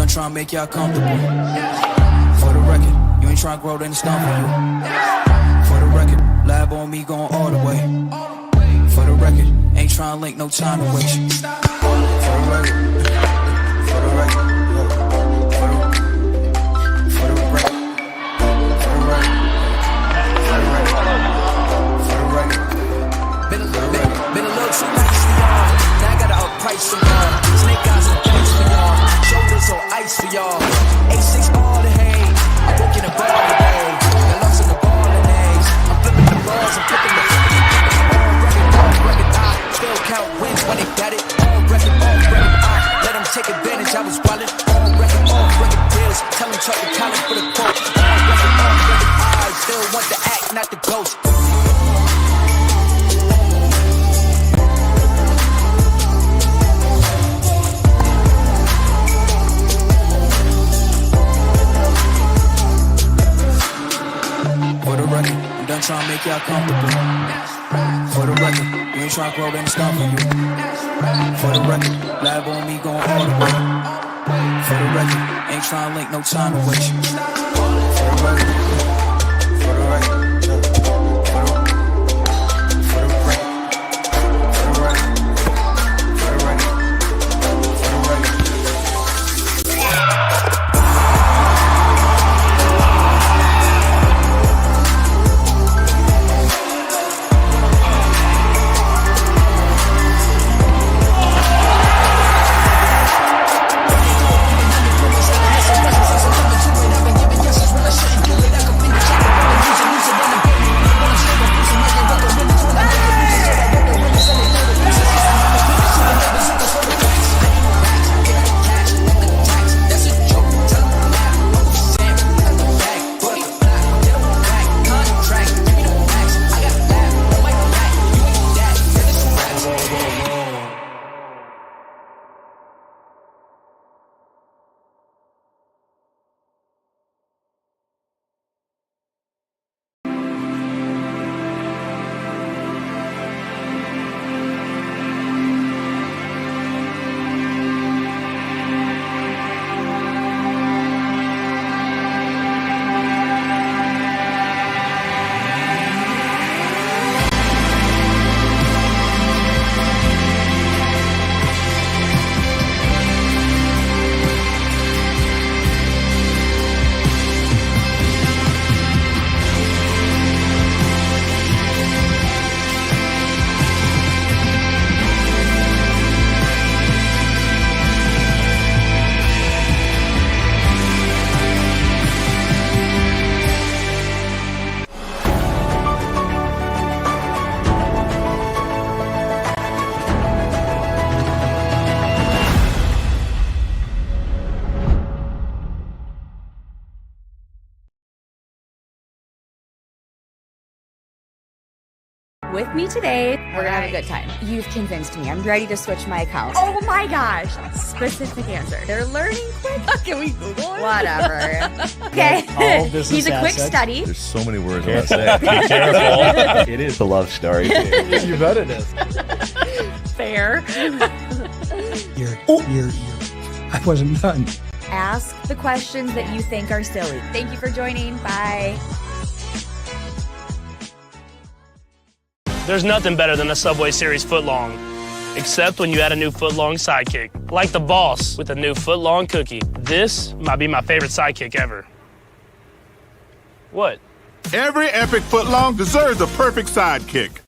done trying to make y'all comfortable. For the record, you ain't trying to grow, then it's done for you. For the record, lab on me going all the way. For the record, ain't trying to link, no time to waste. For the record, for the record, for the record, for the record, for the record. Been a little too nice for y'all. Now I gotta outprice for y'all. Snake eyes and dice for y'all. Shoulders on ice for y'all. A6 all the hay. I'm working the ball today. Got lost in the ball and A's. I'm flipping the balls and flipping the all record. I still count wins when they got it. All record. I let them take advantage. I was wildin'. All record deals. Tell them Chuck the talent for the quote. All record. I still want the act, not the ghost. For the record, I'm done trying to make y'all comfortable. For the record, you ain't trying to grow, then it's done for you. For the record, lab on me going all the way. For the record, ain't trying to link, no time to waste. For the record, for the record. With me today, we're gonna have a good time. You've convinced me. I'm ready to switch my account. Oh my gosh. Specific answer. They're learning quick. Can we Google it? Whatever. Okay. He's a quick study. There's so many words I want to say. Be careful. It is a love story. You bet it is. Fair. I wasn't done. Ask the questions that you think are silly. Thank you for joining. Bye. There's nothing better than a Subway Series footlong, except when you add a new footlong sidekick, like the boss with a new footlong cookie. This might be my favorite sidekick ever. What? Every epic footlong deserves a perfect sidekick.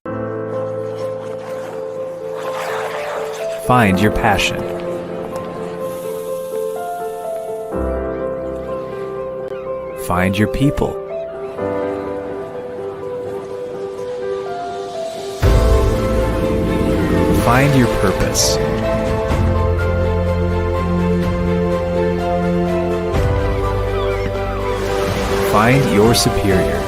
Find your passion. Find your people. Find your purpose. Find your superior.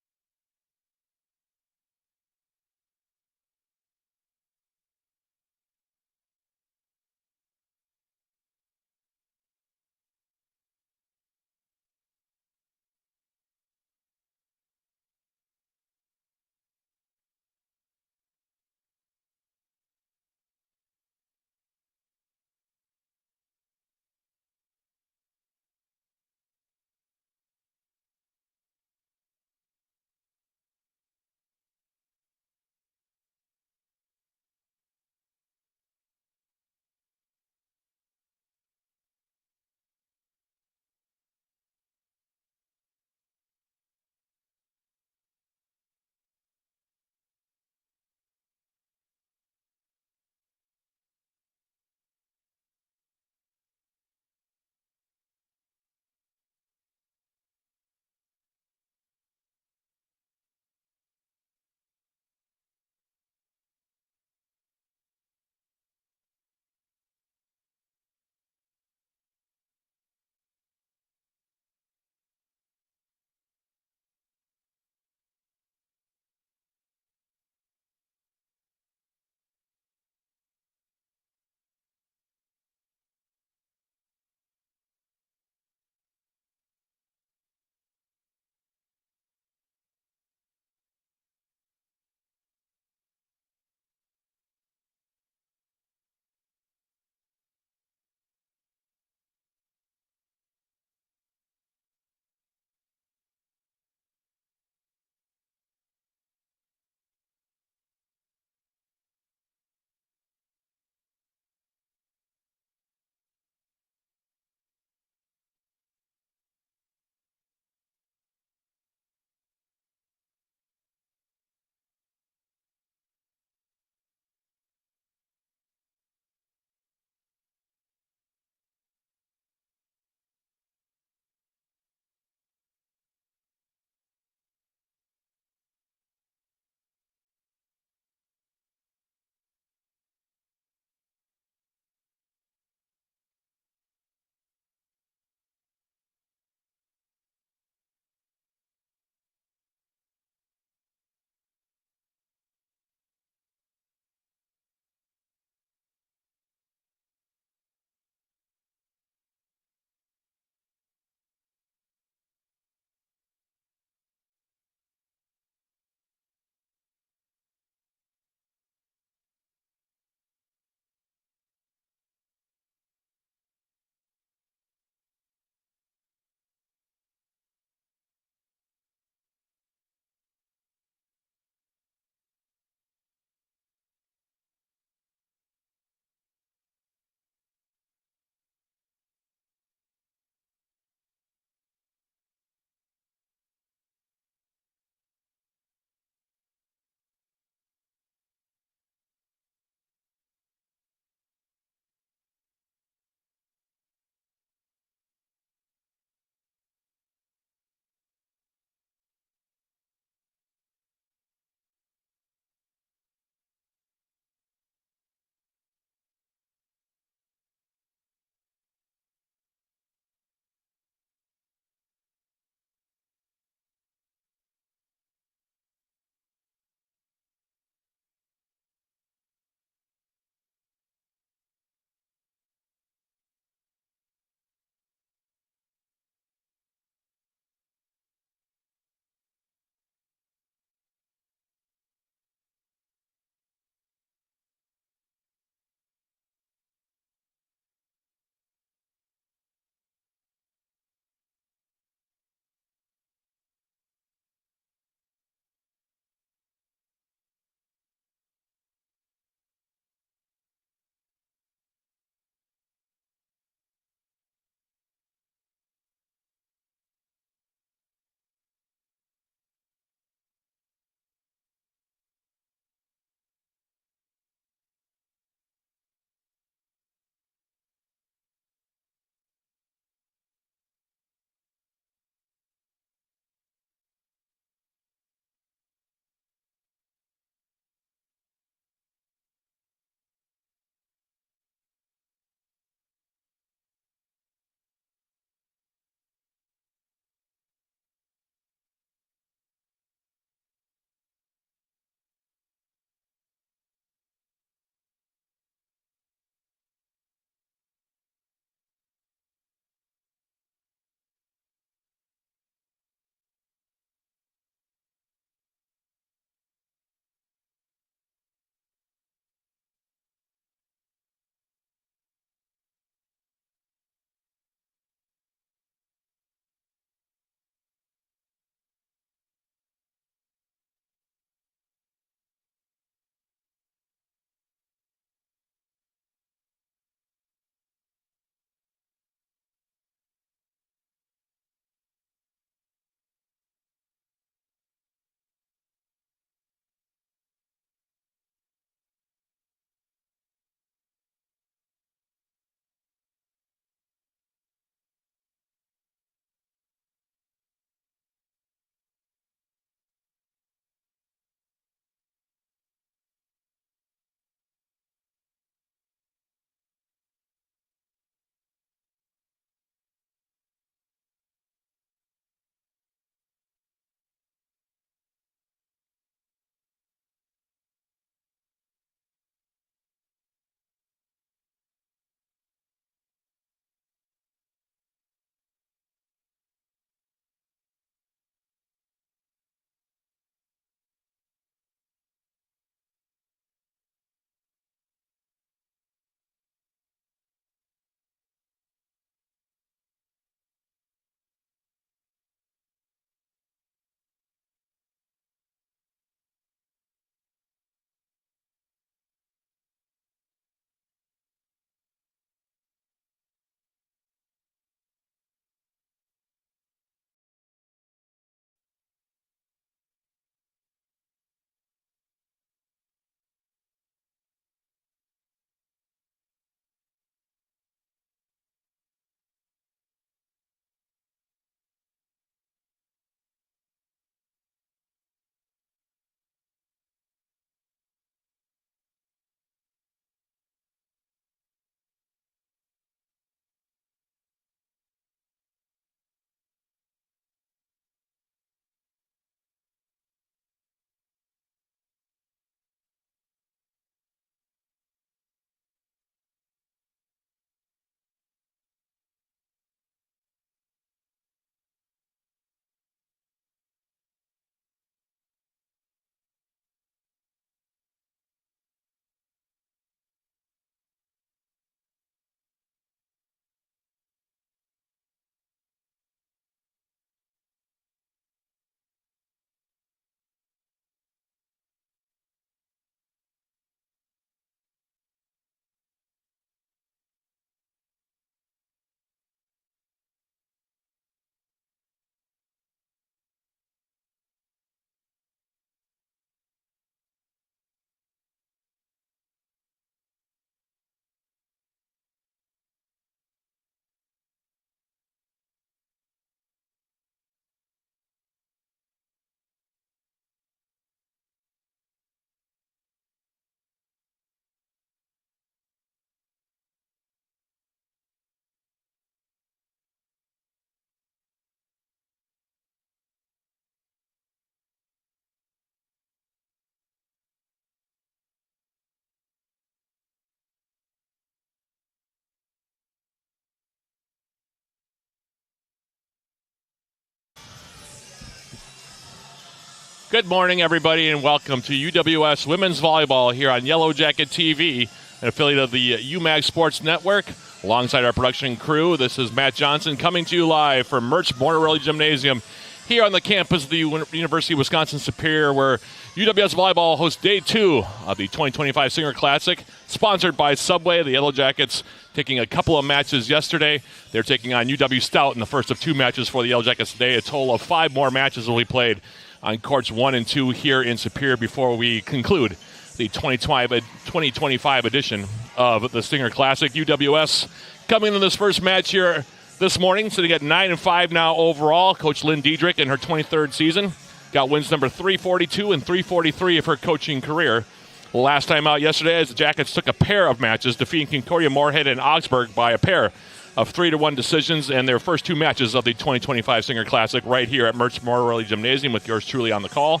Good morning, everybody, and welcome to UW-West Women's Volleyball here on Yellow Jacket TV, an affiliate of the UMAG Sports Network. Alongside our production crew, this is Matt Johnson coming to you live from Mertz Mortarelli Gymnasium here on the campus of the University of Wisconsin-Superior, where UW-West Volleyball hosts Day 2 of the 2025 Singer Classic, sponsored by Subway. The Yellow Jackets taking a couple of matches yesterday. They're taking on UW-Stout in the first of 2 matches for the Yellow Jackets today. A total of 5 more matches will be played on courts 1 and 2 here in Superior before we conclude the 2025 edition of the Stinger Classic. UWS coming into this first match here this morning, sitting at 9-5 now overall. Coach Lynn Diedrich in her 23rd season got wins number 342 and 343 of her coaching career. Last time out yesterday, as the Jackets took a pair of matches, defeating Concordia Moorhead and Augsburg by a pair of 3-1 decisions in their first 2 matches of the 2025 Singer Classic right here at Mertz Mortarelli Gymnasium with yours truly on the call.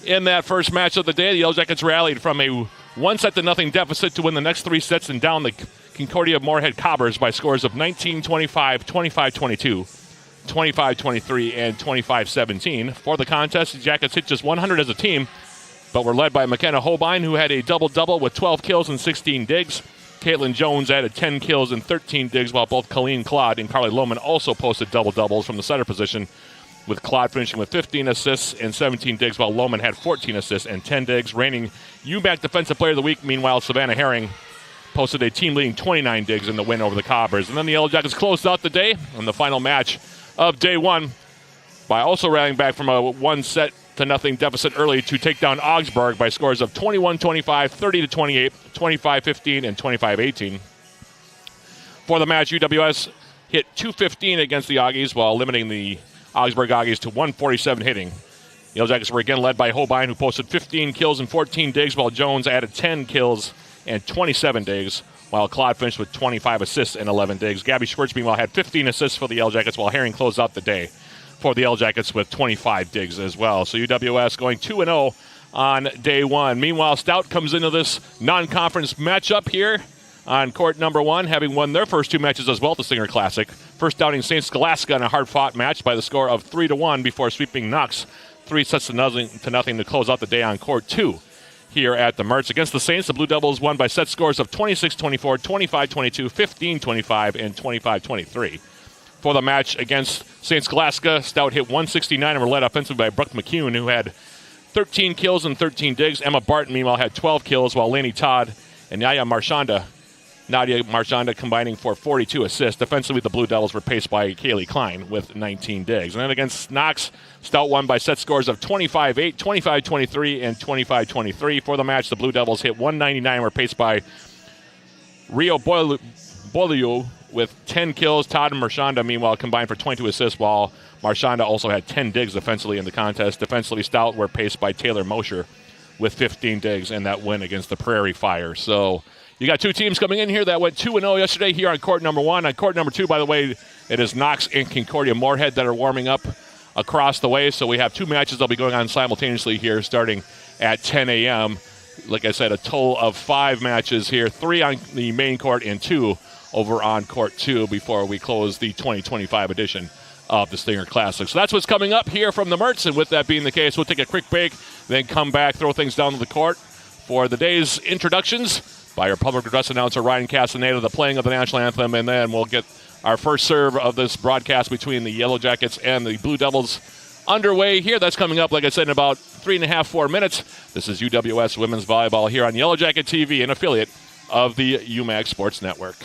In that first match of the day, the Yellow Jackets rallied from a 1-0 deficit to win the next 3 sets and down the Concordia Moorhead Cobbers by scores of 19-25, 25-22, 25-23, and 25-17. For the contest, the Jackets hit just 100 as a team, but were led by McKenna Holbein, who had a double-double with 12 kills and 16 digs. Caitlin Jones added 10 kills and 13 digs, while both Colleen Claude and Carly Lohman also posted double-doubles from the setter position, with Claude finishing with 15 assists and 17 digs, while Lohman had 14 assists and 10 digs. Reigning UMAC Defensive Player of the Week, meanwhile, Savannah Herring posted a team-leading 29 digs in the win over the Cobbers. And then the Yellow Jackets closed out the day in the final match of Day 1 by also rallying back from a 1-0 deficit early to take down Augsburg by scores of 21-25, 30-28, 25-15, and 25-18. For the match, UWS hit 215 against the Aggies while limiting the Augsburg Aggies to 147 hitting. The Yellow Jackets were again led by Holbein, who posted 15 kills and 14 digs, while Jones added 10 kills and 27 digs, while Claude finished with 25 assists and 11 digs. Gabby Schwartz, meanwhile, had 15 assists for the Yellow Jackets, while Herring closed out the day for the Yellow Jackets with 25 digs as well. So UWS going 2-0 on Day 1. Meanwhile, Stout comes into this non-conference matchup here on court number 1, having won their first 2 matches as well at the Singer Classic. First downing St. Scholastica in a hard-fought match by the score of 3-1 before sweeping Knox 3-0 to close out the day on court 2 here at the Mertz. Against the Saints, the Blue Devils won by set scores of 26-24, 25-22, 15-25, and 25-23. For the match against St. Scholastica, Stout hit 169 and were led offensively by Brooke McCune, who had 13 kills and 13 digs. Emma Barton, meanwhile, had 12 kills, while Lainey Todd and Nadia Marchanda combining for 42 assists. Defensively, the Blue Devils were paced by Kaylee Klein with 19 digs. And then against Knox, Stout won by set scores of 25-8, 25-23, and 25-23. For the match, the Blue Devils hit 199 and were paced by Rio Bolio with 10 kills. Todd and Marchanda, meanwhile, combined for 22 assists, while Marchanda also had 10 digs defensively in the contest. Defensively, Stout were paced by Taylor Mosher with 15 digs in that win against the Prairie Fire. So you got 2 teams coming in here that went 2-0 yesterday here on court number 1. On court number 2, by the way, it is Knox and Concordia Moorhead that are warming up across the way. So we have 2 matches that'll be going on simultaneously here starting at 10 a.m. Like I said, a total of 5 matches here, 3 on the main court and 2 over on court 2 before we close the 2025 edition of the Stinger Classic. So that's what's coming up here from the Mertz, and with that being the case, we'll take a quick break, then come back, throw things down to the court for the day's introductions by our public address announcer, Ryan Castaneda, the playing of the national anthem, and then we'll get our first serve of this broadcast between the Yellow Jackets and the Blue Devils underway here. That's coming up, like I said, in about 3.5-4 minutes. This is UWS Women's Volleyball here on Yellow Jacket TV, an affiliate of the UMAG Sports Network.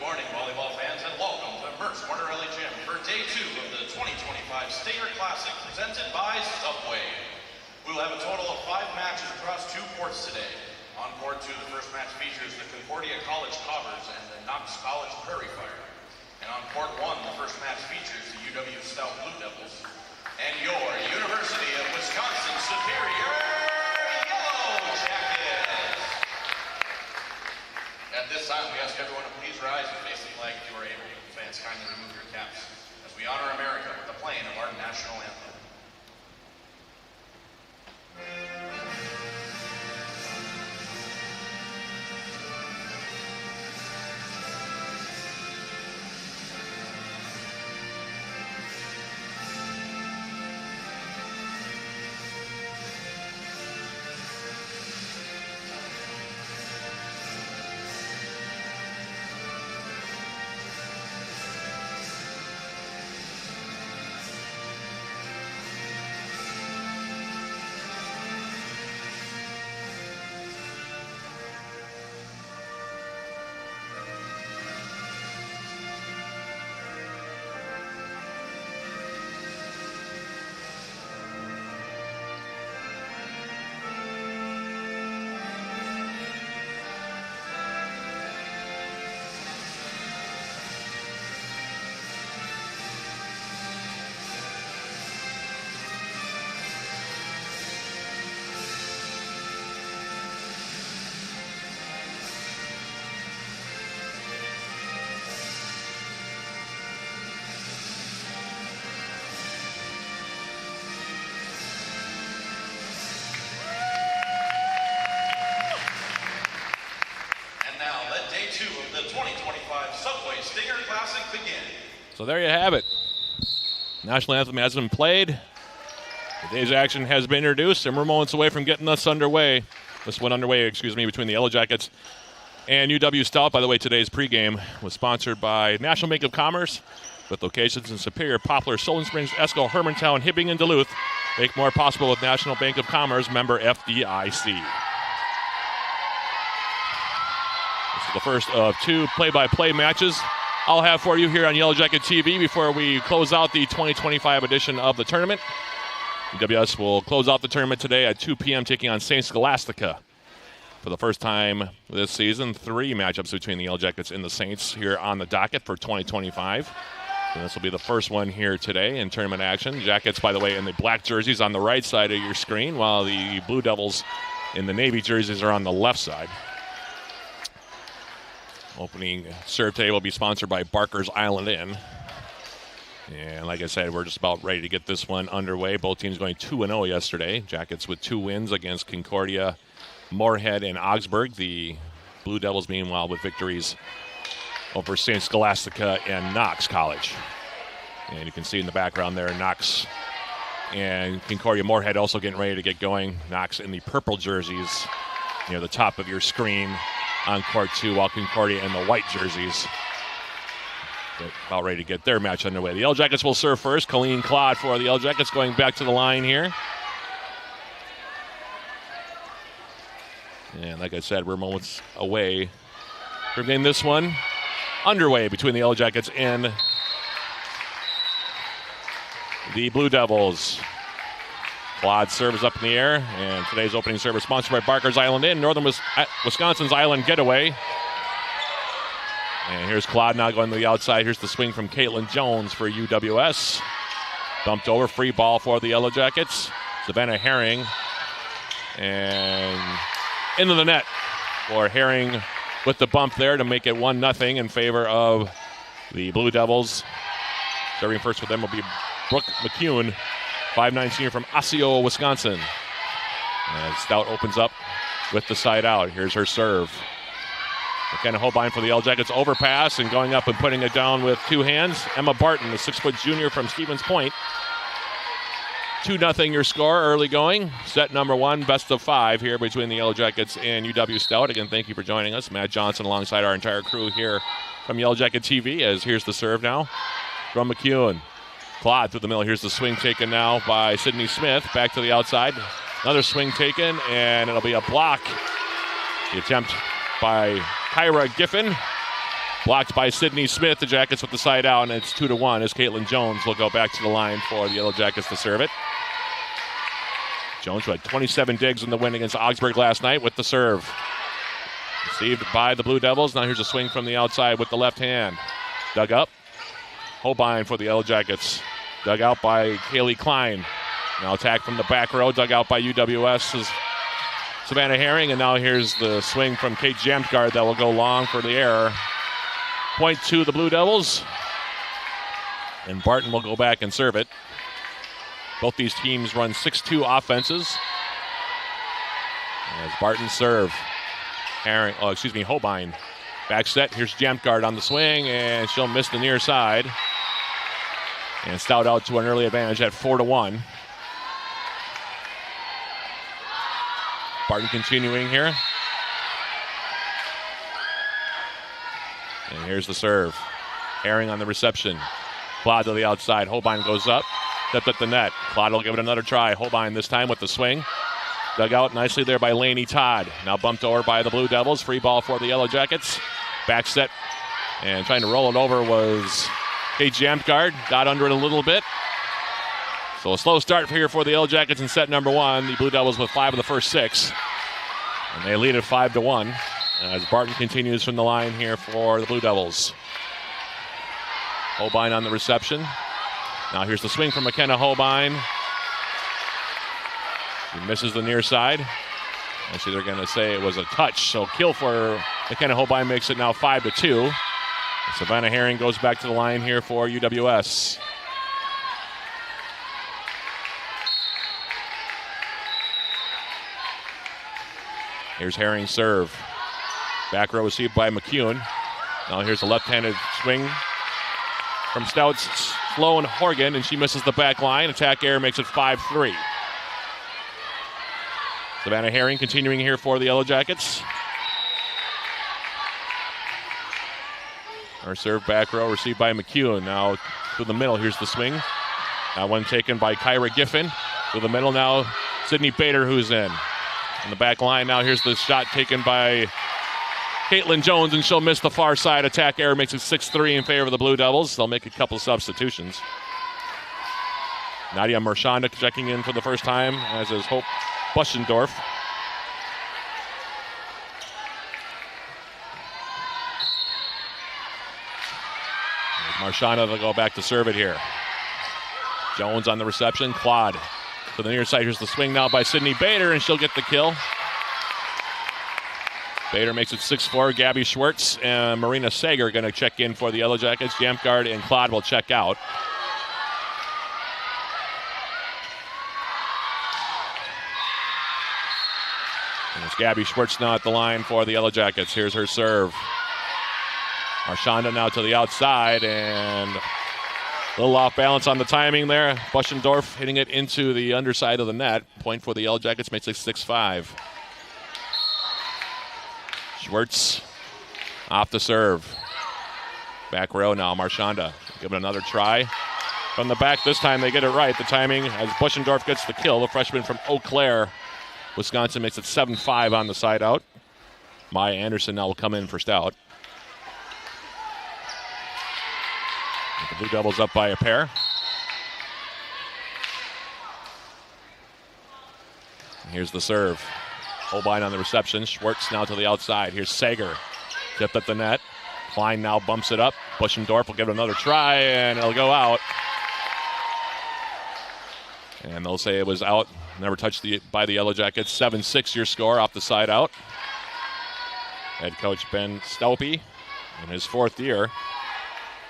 morning, volleyball fans, and welcome to Merck's Mortarelli Gym for day 2 of the 2025 Stinger Classic presented by Subway. We will have a total of 5 matches across 2 courts today. On court 2, the first match features the Concordia College Cobbers and the Knox College Prairie Fire. And on court 1, the first match features the UW-Stout Blue Devils and your University of Wisconsin Superior Yellow Jackets. At this time, we ask everyone to please rise and face the flag if you are able. Fans, kindly remove your caps as we honor America with the playing of our national anthem. Day 2 of the 2025 Subway Stinger Classic begin. So there you have it. National anthem has been played. The day's action has been introduced, and we're moments away from getting this underway. This one underway, between the Yellow Jackets and UW-Stout. By the way, today's pregame was sponsored by National Bank of Commerce with locations in Superior, Poplar, Solon Springs, Esko, Hermantown, Hibbing, and Duluth. Make more possible with National Bank of Commerce, member FDIC. This is the first of 2 play-by-play matches I'll have for you here on Yellow Jacket TV before we close out the 2025 edition of the tournament. UWS will close out the tournament today at 2 p.m. taking on St. Scholastica. For the first time this season, 3 matchups between the Yellow Jackets and the Saints here on the docket for 2025. And this will be the first one here today in tournament action. Jackets, by the way, in the black jerseys on the right side of your screen, while the Blue Devils in the navy jerseys are on the left side. Opening serve today will be sponsored by Barker's Island Inn. And like I said, we're just about ready to get this one underway. Both teams going 2-0 yesterday. Jackets with 2 wins against Concordia, Moorhead, and Augsburg. The Blue Devils, meanwhile, with victories over St. Scholastica and Knox College. And you can see in the background there, Knox and Concordia Moorhead also getting ready to get going. Knox in the purple jerseys near the top of your screen on court 2, while Concordia in the white jerseys about ready to get their match underway. The Yellow Jackets will serve first. Colleen Claude for the Yellow Jackets going back to the line here. And like I said, we're moments away from getting this one underway between the Yellow Jackets and the Blue Devils. Claude serves up in the air, and today's opening serve is sponsored by Barker's Island Inn, Northern Wisconsin's Island Getaway. And here's Claude now going to the outside. Here's the swing from Caitlin Jones for UWS. Bumped over, free ball for the Yellow Jackets. Savannah Herring. And into the net for Herring with the bump there to make it 1-0 in favor of the Blue Devils. Serving first for them will be Brooke McCune, 5'9" senior from Osseo, Wisconsin. And Stout opens up with the side out. Here's her serve. McKenna Holbein for the Yellow Jackets, overpass and going up and putting it down with 2 hands. Emma Barton, the 6-foot junior from Stevens Point. 2-0 your score early going. Set number 1, best of 5 here between the Yellow Jackets and UW-Stout. Again, thank you for joining us. Matt Johnson alongside our entire crew here from Yellow Jacket TV, as here's the serve now from McCune. Claude through the middle. Here's the swing taken now by Sydney Smith. Back to the outside. Another swing taken, and it'll be a block. The attempt by Kyra Giffen. Blocked by Sydney Smith. The Jackets with the side out, and it's 2-1 as Caitlin Jones will go back to the line for the Yellow Jackets to serve it. Jones, who had 27 digs in the win against Augsburg last night, with the serve. Received by the Blue Devils. Now here's a swing from the outside with the left hand. Dug up. Holbein for the Yellow Jackets. Dug out by Kaylee Klein. Now attack from the back row. Dug out by UWS's Savannah Herring. And now here's the swing from Kate Jamtgard that will go long for the error. Point to the Blue Devils. And Barton will go back and serve it. Both these teams run 6-2 offenses. As Barton serve. Holbein. Back set. Here's Jamtgard on the swing, and she'll miss the near side. And Stout out to an early advantage at 4-1. Barton continuing here. And here's the serve. Herring on the reception. Claude to the outside. Holbein goes up. Stepped at the net. Claude will give it another try. Holbein this time with the swing. Dug out nicely there by Laney Todd. Now bumped over by the Blue Devils. Free ball for the Yellow Jackets. Back set. And trying to roll it over was Kate Jamtgard. Got under it a little bit. So a slow start here for the Yellow Jackets in set number 1. The Blue Devils with 5 of the first 6. And they lead at 5-1. As Barton continues from the line here for the Blue Devils. Holbein on the reception. Now here's the swing from McKenna Holbein. He misses the near side. Actually, they're going to say it was a touch. So kill for McKenna Holbein makes it now 5-2. Savannah Herring goes back to the line here for UWS. Here's Herring's serve. Back row received by McCune. Now here's a left-handed swing from Stout's Sloan Horgan, and she misses the back line. Attack error makes it 5-3. Savannah Herring continuing here for the Yellow Jackets. Our serve back row received by McCune. Now to the middle. Here's the swing. That one taken by Kyra Giffen. To the middle now, Sydney Bader, who's in. On the back line now, here's the shot taken by Caitlin Jones, and she'll miss the far side. Attack error makes it 6-3 in favor of the Blue Devils. They'll make a couple substitutions. Nadia Marchanda checking in for the first time, as is Hope Buschendorf. Marchanda will go back to serve it here. Jones on the reception. Claude to the near side. Here's the swing now by Sydney Bader, and she'll get the kill. Bader makes it 6-4. Gabby Schwartz and Marina Sager going to check in for the Yellow Jackets. Jamtgard and Claude will check out. And it's Gabby Schwartz now at the line for the Yellow Jackets. Here's her serve. Marchanda now to the outside, and a little off balance on the timing there. Buschendorf hitting it into the underside of the net. Point for the Yellow Jackets makes it 6-5. Schwartz off the serve. Back row now, Marchanda. Give it another try. From the back this time, they get it right. The timing as Buschendorf gets the kill. The freshman from Eau Claire, Wisconsin, makes it 7-5 on the side out. Maya Anderson now will come in for Stout. The Blue Devils up by a pair. And here's the serve. Holbein on the reception. Schwartz now to the outside. Here's Sager. Tipped at the net. Klein now bumps it up. Buschendorf will give it another try, and it'll go out. And they'll say it was out. Never touched by the Yellow Jackets. 7-6 your score off the side out. Head coach Ben Staupy in his 4th year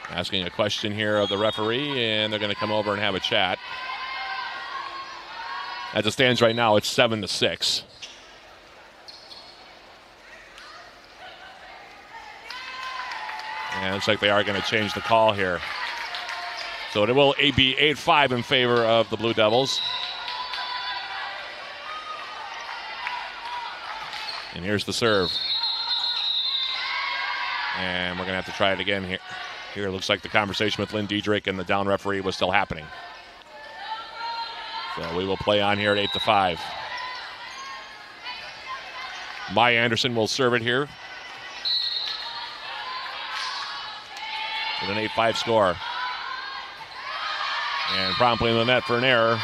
asking a question here of the referee, and they're going to come over and have a chat. As it stands right now, it's 7-6. And it looks like they are going to change the call here. So it will be 8-5 in favor of the Blue Devils. And here's the serve. And we're going to have to try it again here. Here it looks like the conversation with Lynn Diedrich and the down referee was still happening. So we will play on here at 8-5. Maya Anderson will serve it here. with an 8-5 score. And promptly in the net for an error.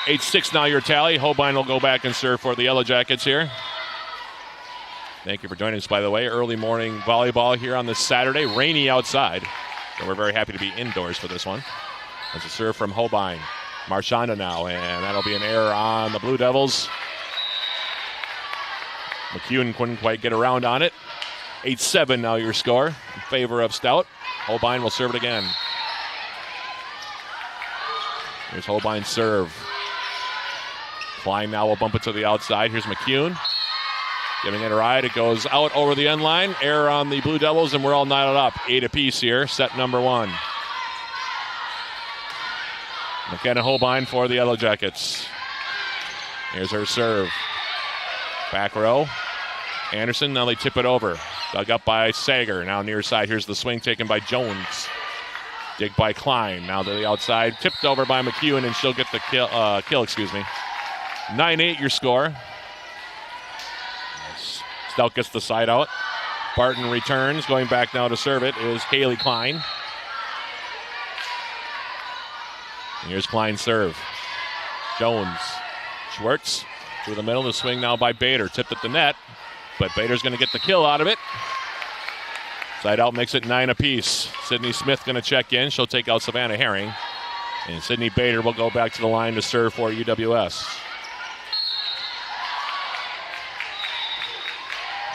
8-6 now your tally. Holbein will go back and serve for the Yellow Jackets here. Thank you for joining us, by the way. Early morning volleyball here on this Saturday. Rainy outside. So we're very happy to be indoors for this one. There's a serve from Holbein. Marchanda now, and that'll be an error on the Blue Devils. McEwen couldn't quite get around on it. 8-7 now your score in favor of Stout. Holbein will serve it again. Here's Holbein's serve. Klein now will bump it to the outside. Here's McEwen. Giving it a ride. It goes out over the end line. Error on the Blue Devils, and we're all knotted up. 8 apiece here, set number 1. McKenna Holbein for the Yellow Jackets. Here's her serve. Back row. Anderson, now they tip it over. Dug up by Sager. Now near side. Here's the swing taken by Jones. Dig by Klein. Now to the outside. Tipped over by McEwen, and she'll get the kill. 9-8 your score. Stout gets the side out. Barton returns. Going back now to serve it is Haley Klein. And here's Klein's serve. Jones. Schwartz through the middle. The swing now by Bader. Tipped at the net, but Bader's going to get the kill out of it. Side out makes it 9 apiece. Sydney Smith going to check in. She'll take out Savannah Herring. And Sydney Bader will go back to the line to serve for UWS.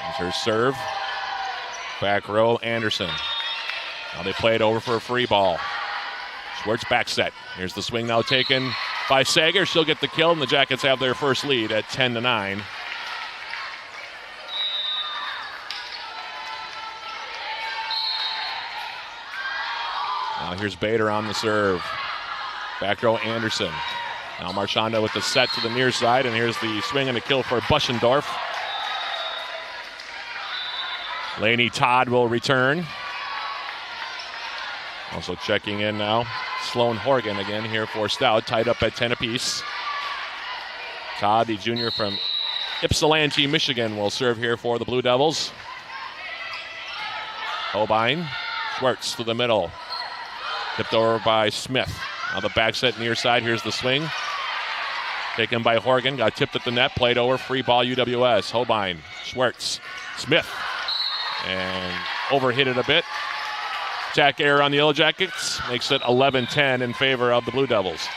Here's her serve. Back row, Anderson. Now they play it over for a free ball. Schwartz back set. Here's the swing now taken by Sager. She'll get the kill, and the Jackets have their first lead at 10-9. Now here's Bader on the serve. Back row, Anderson. Now Marchanda with the set to the near side, and here's the swing and the kill for Buschendorf. Lainey Todd will return. Also checking in now, Sloan Horgan again here for Stout, tied up at 10 apiece. Todd, the junior from Ypsilanti, Michigan, will serve here for the Blue Devils. Holbein, Schwartz to the middle. Tipped over by Smith. Now the back set near side, here's the swing. Taken by Horgan, got tipped at the net, played over, free ball UWS. Holbein, Schwartz, Smith, and overhit it a bit. Attack error on the Yellow Jackets makes it 11-10 in favor of the Blue Devils.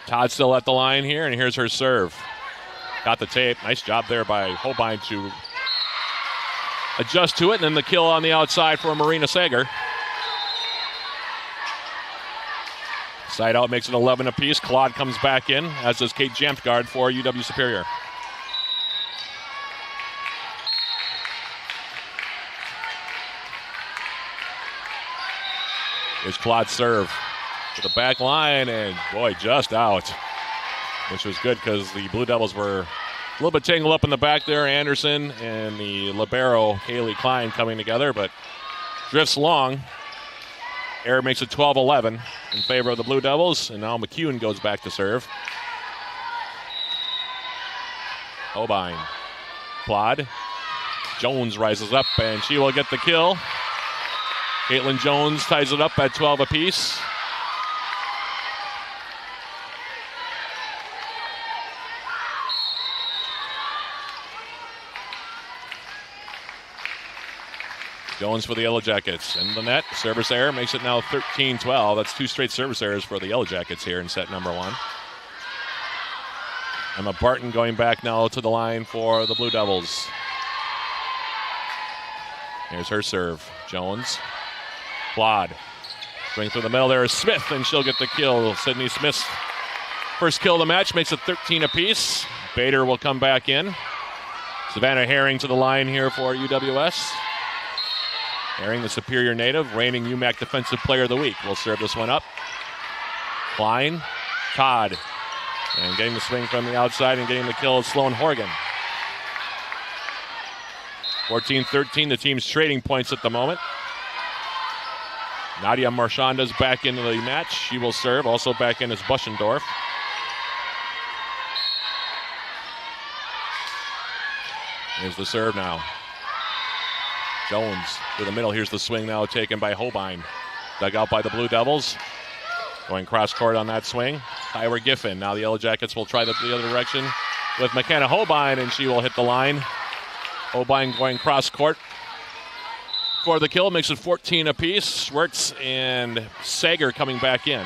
Todd still at the line here, and here's her serve. Got the tape. Nice job there by Holbein to adjust to it, and then the kill on the outside for Marina Sager. Side out makes it 11 apiece. Claude comes back in, as does Kate Jamtgard for UW Superior. Here's Claude's serve to the back line, and boy, just out. Which was good because the Blue Devils were a little bit tangled up in the back there. Anderson and the libero, Haley Klein, coming together, but drifts long. Error makes it 12-11 in favor of the Blue Devils, and now McEwen goes back to serve. Holbein. Plod. Jones rises up, and she will get the kill. Caitlin Jones ties it up at 12 apiece. Jones for the Yellow Jackets. In the net, service error makes it now 13-12. That's 2 straight service errors for the Yellow Jackets here in set number 1. Emma Barton going back now to the line for the Blue Devils. Here's her serve. Jones. Plod. Swing through the middle there is Smith, and she'll get the kill. Sydney Smith's first kill of the match makes it 13 apiece. Bader will come back in. Savannah Herring to the line here for UWS. Herring, the Superior native, reigning UMAC Defensive Player of the Week, will serve this one up. Klein, Todd, and getting the swing from the outside and getting the kill is Sloan Horgan. 14-13, the team's trading points at the moment. Nadia Marchanda's back into the match. She will serve. Also back in is Buschendorf. Here's the serve now. Jones to the middle. Here's the swing now taken by Holbein. Dug out by the Blue Devils. Going cross court on that swing. Tyra Giffen. Now the Yellow Jackets will try the other direction with McKenna Holbein, and she will hit the line. Holbein going cross court for the kill. Makes it 14 apiece. Schwartz and Sager coming back in.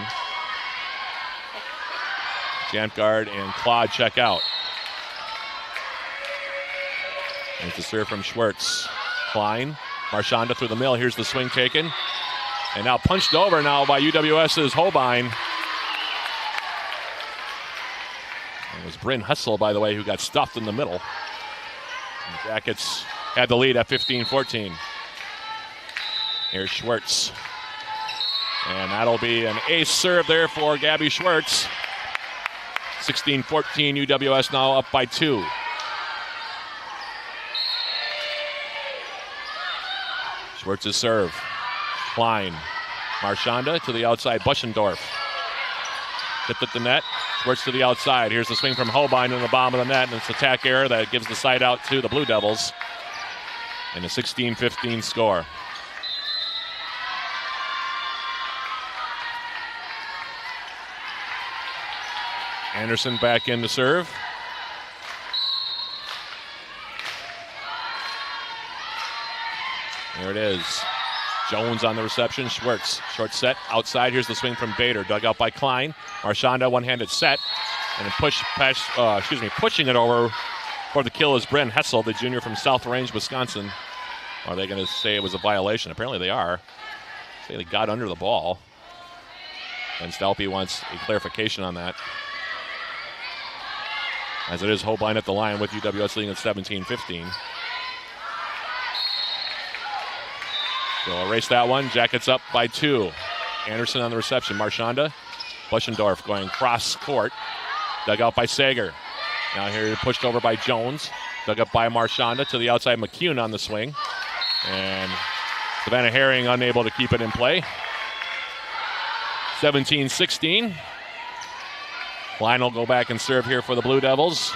Jantgard and Claude check out. There's the serve from Schwartz. Klein. Marchanda through the middle. Here's the swing taken. And now punched over now by UWS's Holbein. It was Bryn Hessel, by the way, who got stuffed in the middle. And the Jackets had the lead at 15-14. Here's Schwartz. And that'll be an ace serve there for Gabby Schwartz. 16-14, UWS now up by 2. Schwartz's serve. Klein. Marchanda to the outside. Buschendorf. Tipped at the net. Schwartz to the outside. Here's the swing from Holbein in the bottom of the net, and it's attack error that gives the side out to the Blue Devils. And a 16-15 score. Anderson back in to serve. There it is. Jones on the reception. Schwartz. Short set. Outside. Here's the swing from Bader. Dug out by Klein. Marchanda one-handed set. And pushing it over for the kill is Bryn Hessel, the junior from South Range, Wisconsin. Are they going to say it was a violation? Apparently they are. Say they got under the ball. And Stalpe wants a clarification on that. As it is Holbein at the line with UWS leading at 17-15. They'll erase that one. Jackets up by 2. Anderson on the reception. Marchanda. Buschendorf going cross court. Dug out by Sager. Now here pushed over by Jones. Dug up by Marchanda to the outside. McCune on the swing. And Savannah Herring unable to keep it in play. 17-16. Klein will go back and serve here for the Blue Devils.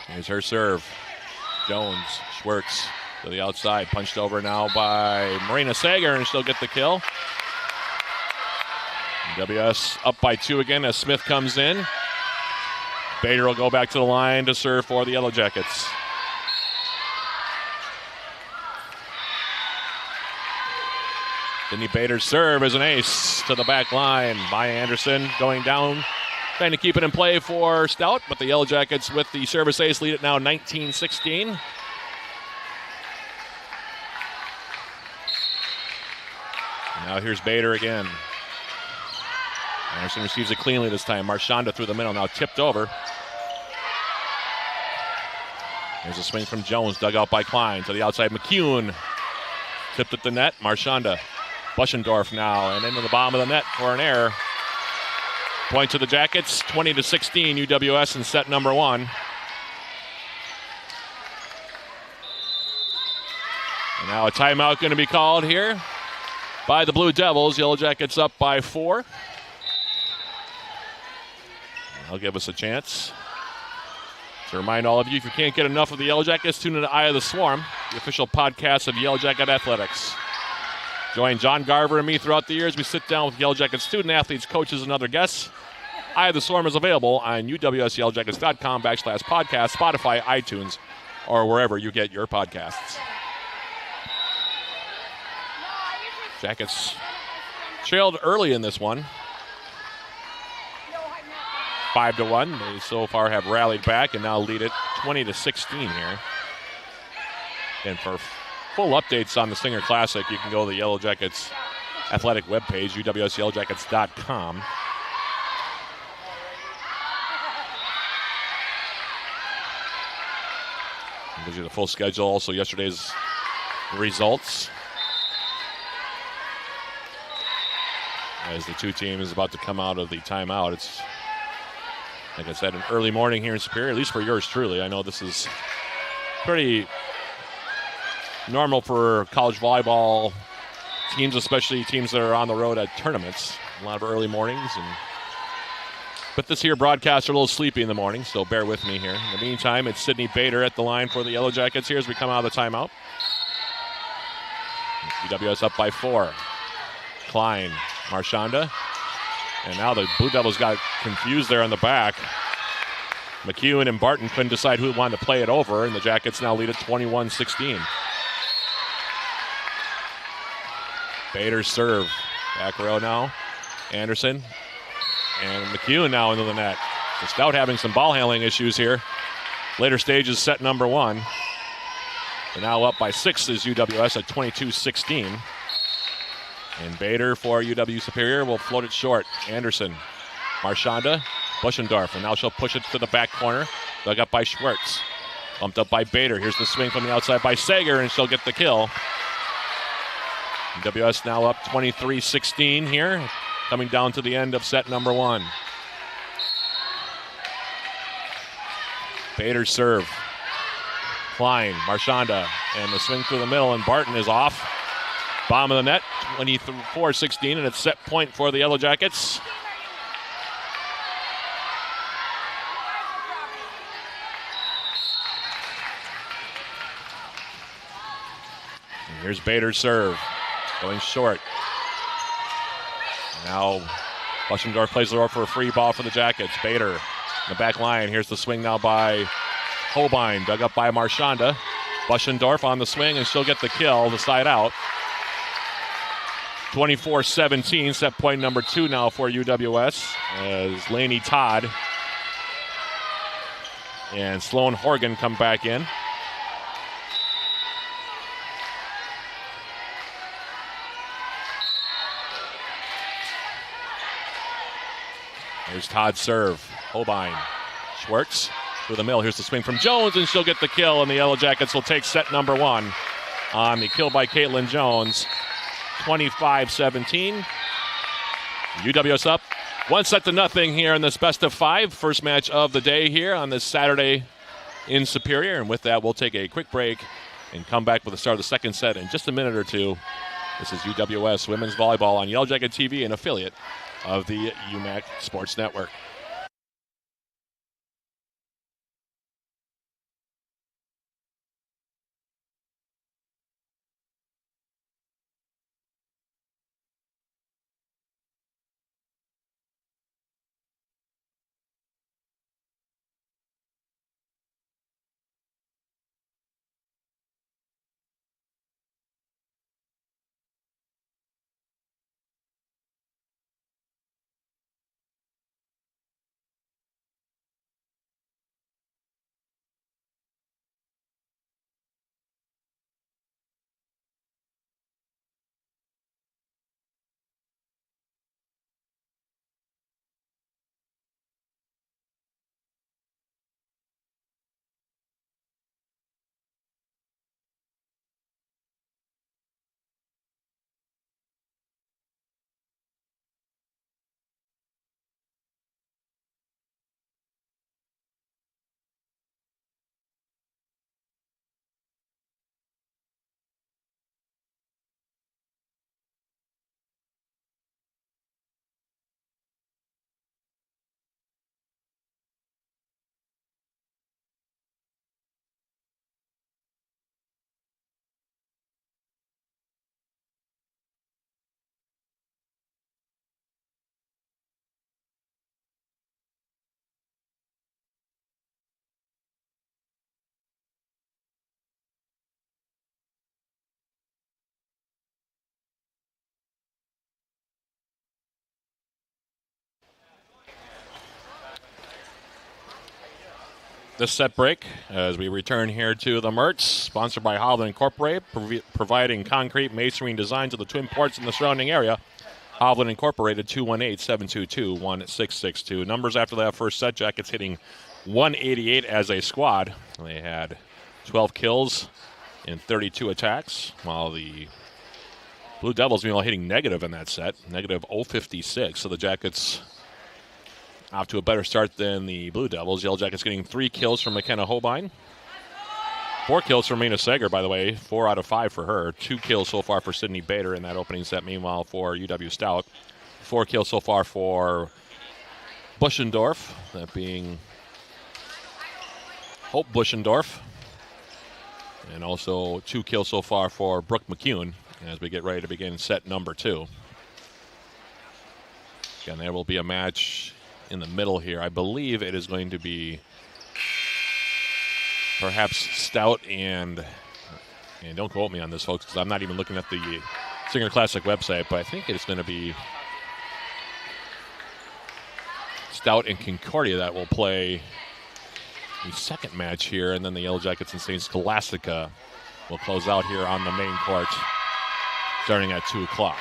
Here's her serve. Jones, Schwartz to the outside. Punched over now by Marina Sager, and she'll get the kill. WS up by 2 again as Smith comes in. Bader will go back to the line to serve for the Yellow Jackets. Sydney Bader's serve is an ace to the back line. Maya Anderson going down, trying to keep it in play for Stout, but the Yellow Jackets with the service ace lead it now 19-16. Now here's Bader again. Anderson receives it cleanly this time. Marchanda through the middle, now tipped over. There's a swing from Jones, dug out by Klein. To the outside, McCune. Tipped at the net, Marchanda. Buschendorf now, and into the bottom of the net for an error. Point to the Jackets, 20-16, UWS in set number 1. And now a timeout going to be called here by the Blue Devils. Yellow Jackets up by 4. They'll give us a chance to remind all of you, if you can't get enough of the Yellow Jackets, tune in to Eye of the Swarm, the official podcast of Yellow Jacket Athletics. Join John Garver and me throughout the years. We sit down with Yellow Jacket student athletes, coaches, and other guests. Eye of the Swarm is available on uwsyellowjackets.com/podcast, Spotify, iTunes, or wherever you get your podcasts. Jackets trailed early in this one. 5-1. They so far have rallied back and now lead it 20-16 here. And for full updates on the Singer Classic, you can go to the Yellow Jackets athletic webpage, uwsyellowjackets.com. Gives you the full schedule, also yesterday's results. As the two teams about to come out of the timeout, it's, like I said, an early morning here in Superior, at least for yours truly. I know this is pretty normal for college volleyball teams, especially teams that are on the road at tournaments. A lot of early mornings. But this here broadcasts are a little sleepy in the morning, so bear with me here. In the meantime, it's Sydney Bader at the line for the Yellow Jackets here as we come out of the timeout. UWS up by 4. Klein, Marchanda. And now the Blue Devils got confused there on the back. McEwen and Barton couldn't decide who wanted to play it over, and the Jackets now lead at 21-16. Bader's serve. Back row now. Anderson. And McEwen now into the net. So Stout having some ball handling issues here. Later stages, set number 1. They're now up by 6 is UWS at 22-16. And Bader for UW Superior will float it short. Anderson, Marchanda, Buschendorf, and now she'll push it to the back corner. Dug up by Schwartz. Bumped up by Bader. Here's the swing from the outside by Sager, and she'll get the kill. UWS now up 23-16 here, coming down to the end of set number 1. Bader serve. Klein, Marchanda, and the swing through the middle, and Barton is off. Bottom of the net, 24-16, and it's set point for the Yellow Jackets. And here's Bader's serve, going short. Now Buschendorf plays the door for a free ball for the Jackets. Bader in the back line. Here's the swing now by Holbein, dug up by Marchanda. Buschendorf on the swing, and she'll get the kill, the side out. 24-17, set point number 2 now for UWS as Laney Todd and Sloan Horgan come back in. Here's Todd's serve. Holbein. Schwartz through the middle. Here's the swing from Jones, and she'll get the kill, and the Yellow Jackets will take set number 1 on the kill by Caitlin Jones. 25-17. UWS up 1-0 here in this best of 5. First match of the day here on this Saturday in Superior. And with that, we'll take a quick break and come back with the start of the second set in just a minute or two. This is UWS Women's Volleyball on Yellow Jacket TV, an affiliate of the UMAC Sports Network. This set break as we return here to the Mertz, sponsored by Hovland Incorporated, providing concrete masonry design to the Twin Ports in the surrounding area. Hovland Incorporated, 218-722-1662. Numbers after that first set, Jackets hitting 188 as a squad. They had 12 kills in 32 attacks, while the Blue Devils, meanwhile, hitting negative in that set, negative 056. So the Jackets off to a better start than the Blue Devils. Yellow Jackets getting 3 kills from McKenna Holbein. 4 kills for Mina Sager, by the way. 4 out of 5 for her. 2 kills so far for Sydney Bader in that opening set. Meanwhile, for UW-Stout, 4 kills so far for Buschendorf, that being Hope Buschendorf. And also 2 kills so far for Brooke McCune as we get ready to begin set number 2. Again, there will be a match in the middle here. I believe it is going to be perhaps Stout and don't quote me on this, folks, because I'm not even looking at the Singer Classic website, but I think it's going to be Stout and Concordia that will play the second match here, and then the Yellow Jackets and St. Scholastica will close out here on the main court starting at 2 o'clock.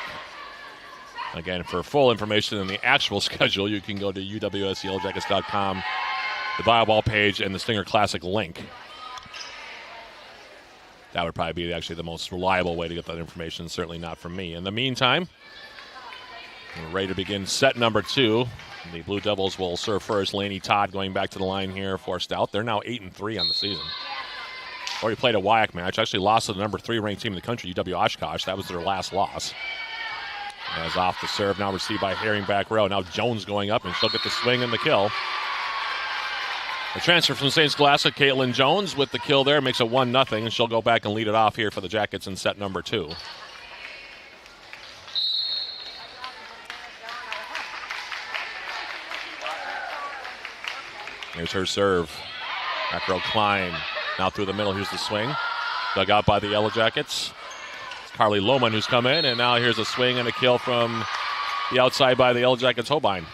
Again, for full information on the actual schedule, you can go to UWSYellowJackets.com, the Volleyball page, and the Stinger Classic link. That would probably be actually the most reliable way to get that information, certainly not from me. In the meantime, we're ready to begin set number 2. The Blue Devils will serve first. Lainey Todd going back to the line here for Stout. They're now 8-3 on the season. Already played a WIAC match. Actually lost to the number 3 ranked team in the country, UW-Oshkosh. That was their last loss. As off the serve, now received by Herring back row. Now Jones going up, and she'll get the swing and the kill. The transfer from St. Scholastic, Caitlin Jones, with the kill there, makes it 1-0, and she'll go back and lead it off here for the Jackets in set number 2. Here's her serve. Back row Klein. Now through the middle. Here's the swing. Dug out by the Yellow Jackets. It's Carly Lohman who's come in, and now here's a swing and a kill from the outside by the Yellow Jackets, Holbein.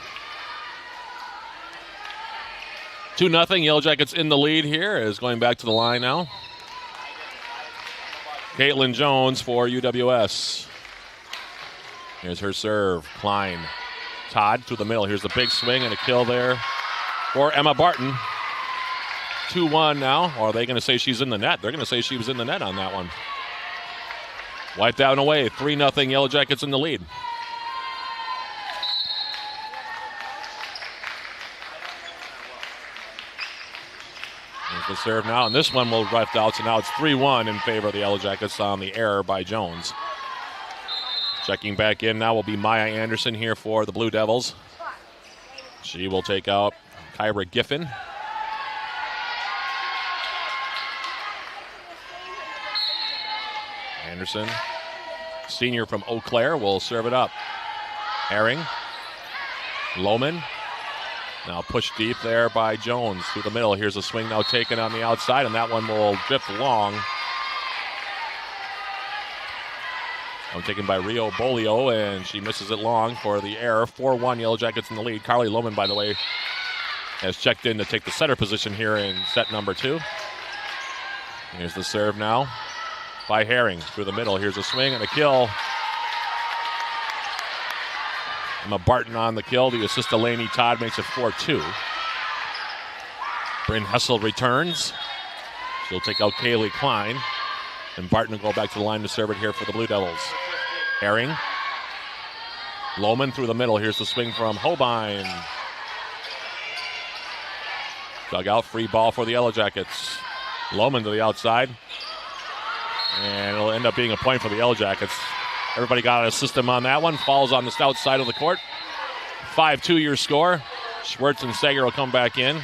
2-0. Yellow Jackets in the lead here, is going back to the line now. Caitlin Jones for UWS. Here's her serve. Klein. Todd through the middle. Here's the big swing and a kill there for Emma Barton. 2-1 now. Or are they going to say she's in the net? They're going to say she was in the net on that one. Wiped out and away. 3-0 Yellow Jackets in the lead. There's the serve now, and this one will left out, so now it's 3-1 in favor of the Yellow Jackets on the error by Jones. Checking back in now will be Maya Anderson here for the Blue Devils. She will take out Kyra Giffen. Anderson, senior from Eau Claire, will serve it up. Herring. Lohman. Now pushed deep there by Jones through the middle. Here's a swing now taken on the outside, and that one will drift long. Now taken by Rio Bolio, and she misses it long for the error. 4-1 Yellow Jackets in the lead. Carly Lohman, by the way, has checked in to take the setter position here in set number 2. Here's the serve now by Herring through the middle. Here's a swing and a kill. Emma Barton on the kill. The assist to Lainey Todd makes it 4-2. Bryn Hessel returns. She'll take out Kaylee Klein. And Barton will go back to the line to serve it here for the Blue Devils. Herring. Lohman through the middle. Here's the swing from Holbein. Dug out, free ball for the Yellow Jackets. Lohman to the outside. And it'll end up being a point for the Yellow Jackets. Everybody got a system on that one. Falls on the Stout side of the court. 5-2 your score. Schwartz and Sager will come back in.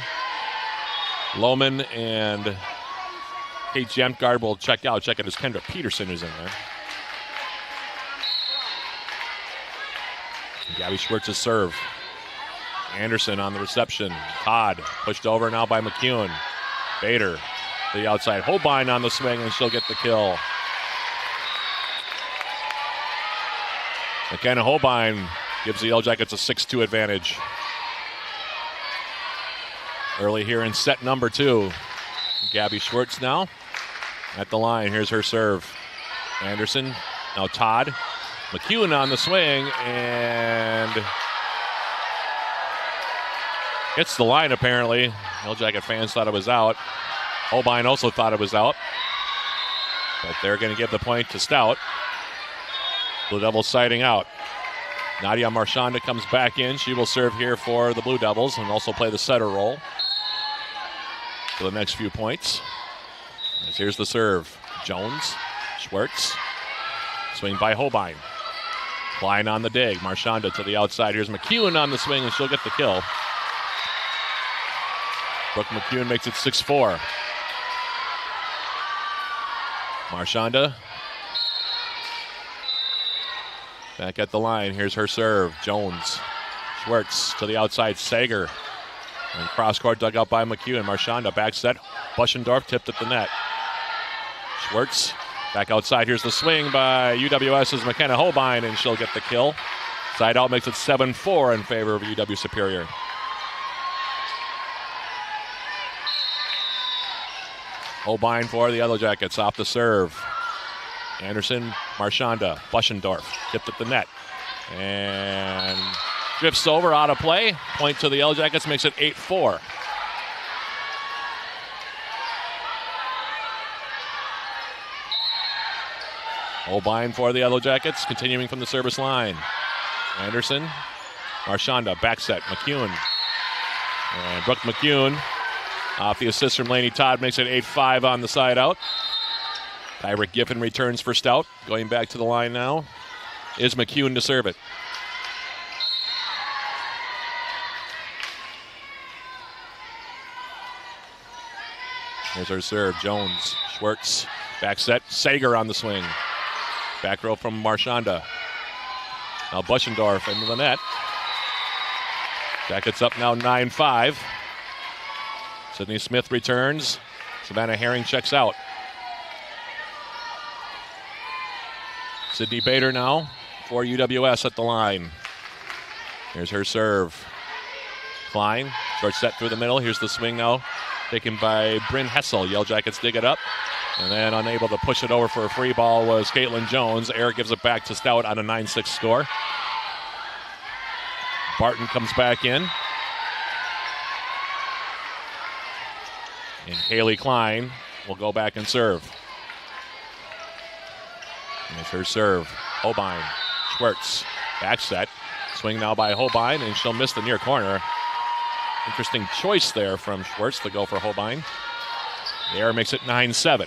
Lohman and Kate Jamtgard will check out. Check it as Kendra Peterson is in there. Gabby Schwartz's serve. Anderson on the reception. Todd pushed over now by McCune. Bader to the outside. Holbein on the swing, and she'll get the kill. McKenna Holbein gives the Yellow Jackets a 6-2 advantage. Early here in set number 2. Gabby Schwartz now at the line. Here's her serve. Anderson, now Todd. McCune on the swing, and hits the line apparently. Yellow Jacket fans thought it was out. Holbein also thought it was out. But they're going to give the point to Stout. Blue Devils siding out. Nadia Marchanda comes back in. She will serve here for the Blue Devils and also play the setter role for the next few points. As here's the serve. Jones, Schwartz. Swing by Holbein. Klein on the dig. Marchanda to the outside. Here's McEwen on the swing, and she'll get the kill. Brooke McEwen makes it 6-4. Marchanda back at the line. Here's her serve. Jones. Schwartz to the outside. Sager. And cross court dug out by McEwen. Marchanda back set. Buschendorf tipped at the net. Schwartz back outside. Here's the swing by UWS's McKenna Holbein, and she'll get the kill. Side out makes it 7-4 in favor of UW Superior. Holbein for the Yellow Jackets off the serve. Anderson, Marchanda, Buschendorf tipped at the net. And drifts over, out of play. Point to the Yellow Jackets, makes it 8-4. Holbein for the Yellow Jackets, continuing from the service line. Anderson, Marchanda, back set, McEwen. And Brooke McEwen, off the assist from Lainey Todd, makes it 8-5 on the side out. Kyra Giffen returns for Stout. Going back to the line now is McEwen to serve it. Here's our serve. Jones, Schwartz, back set. Sager on the swing. Back row from Marchanda. Now Buschendorf into the net. Jackets up now 9-5. Sydney Smith returns. Savannah Herring checks out. Sydney Bader now for UWS at the line. Here's her serve. Klein, short set through the middle. Here's the swing now, taken by Bryn Hessel. Yellow Jackets dig it up. And then unable to push it over for a free ball was Caitlin Jones. Eric gives it back to Stout on a 9-6 score. Barton comes back in. And Haley Klein will go back and serve. And it's her serve. Holbein, Schwartz, back set. Swing now by Holbein, and she'll miss the near corner. Interesting choice there from Schwartz to go for Holbein. The error makes it 9-7.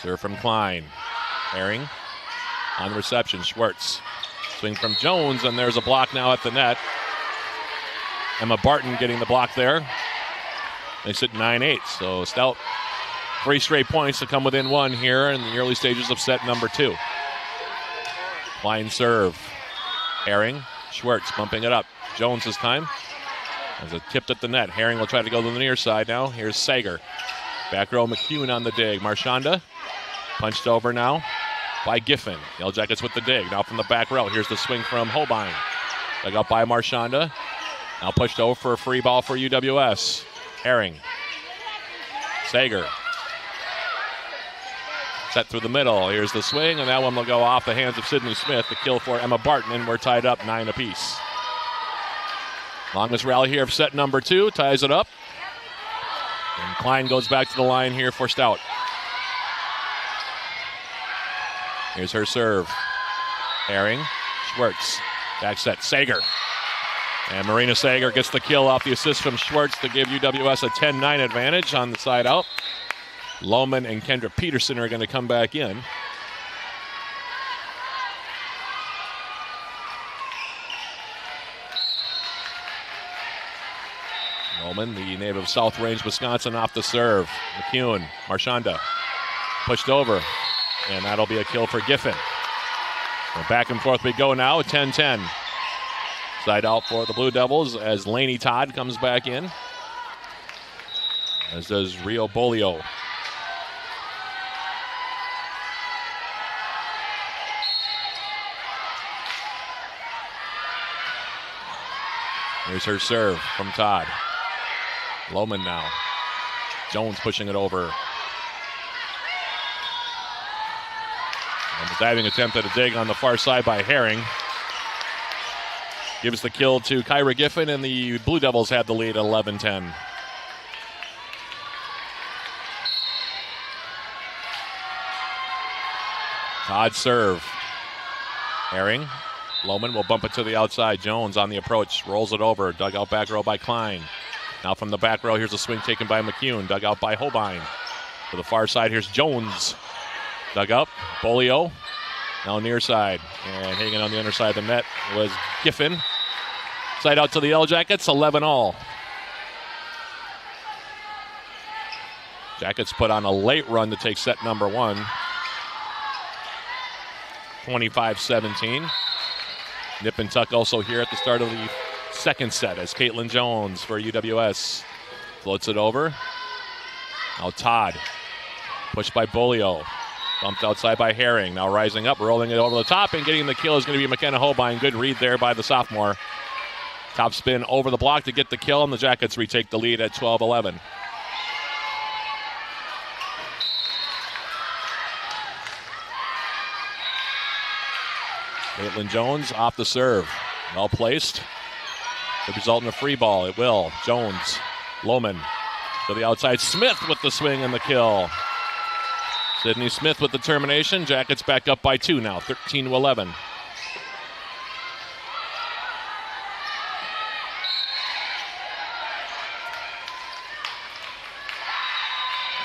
Serve from Klein. Herring on the reception. Schwartz. Swing from Jones, and there's a block now at the net. Emma Barton getting the block there. Makes it 9-8. So Stout, 3 straight points to come within 1 here in the early stages of set number 2. Line serve. Herring. Schwartz bumping it up. Jones this time. As it tipped at the net. Herring will try to go to the near side now. Here's Sager. Back row McEwen on the dig. Marchanda punched over now by Giffen. Yellow Jackets with the dig. Now from the back row. Here's the swing from Holbein. Dug up by Marchanda. Now pushed over for a free ball for UWS. Herring. Sager. Set through the middle. Here's the swing, and that one will go off the hands of Sydney Smith. The kill for Emma Barton, and we're tied up 9 apiece. Longest rally here of set number 2. Ties it up. And Klein goes back to the line here for Stout. Here's her serve. Herring. Schwartz. Back set. Sager. And Marina Sager gets the kill off the assist from Schwartz to give UWS a 10-9 advantage on the side out. Lohman and Kendra Peterson are going to come back in. Lohman, the native of South Range, Wisconsin, off the serve. McEwen, Marchanda, pushed over, and that'll be a kill for Giffen. And back and forth we go now, 10-10. Side out for the Blue Devils as Lainey Todd comes back in. As does Rio Bolio. Here's her serve from Todd. Lohman now. Jones pushing it over. And the diving attempt at a dig on the far side by Herring. Gives the kill to Kyra Giffen, and the Blue Devils have the lead at 11-10. Todd serve. Herring Lohman will bump it to the outside. Jones on the approach, rolls it over. Dug out back row by Klein. Now from the back row, here's a swing taken by McCune. Dug out by Holbein. To the far side, here's Jones. Dug up, Bolio. Now near side. And hanging on the underside of the net was Giffen. Side out to the Yellow Jackets, 11-all. Jackets put on a late run to take set number one. 25-17. Nip and tuck also here at the start of the second set as Caitlin Jones for UWS floats it over. Now Todd, pushed by Bolio. Bumped outside by Herring. Now rising up, rolling it over the top, and getting the kill is going to be McKenna Holbein. Good read there by the sophomore. Top spin over the block to get the kill, and the Jackets retake the lead at 12-11. Caitlin Jones off the serve. Well placed. Could result in a free ball. It will. Jones. Lohman to the outside. Smith with the swing and the kill. Sydney Smith with the termination. Jackets back up by 2 now, 13-11.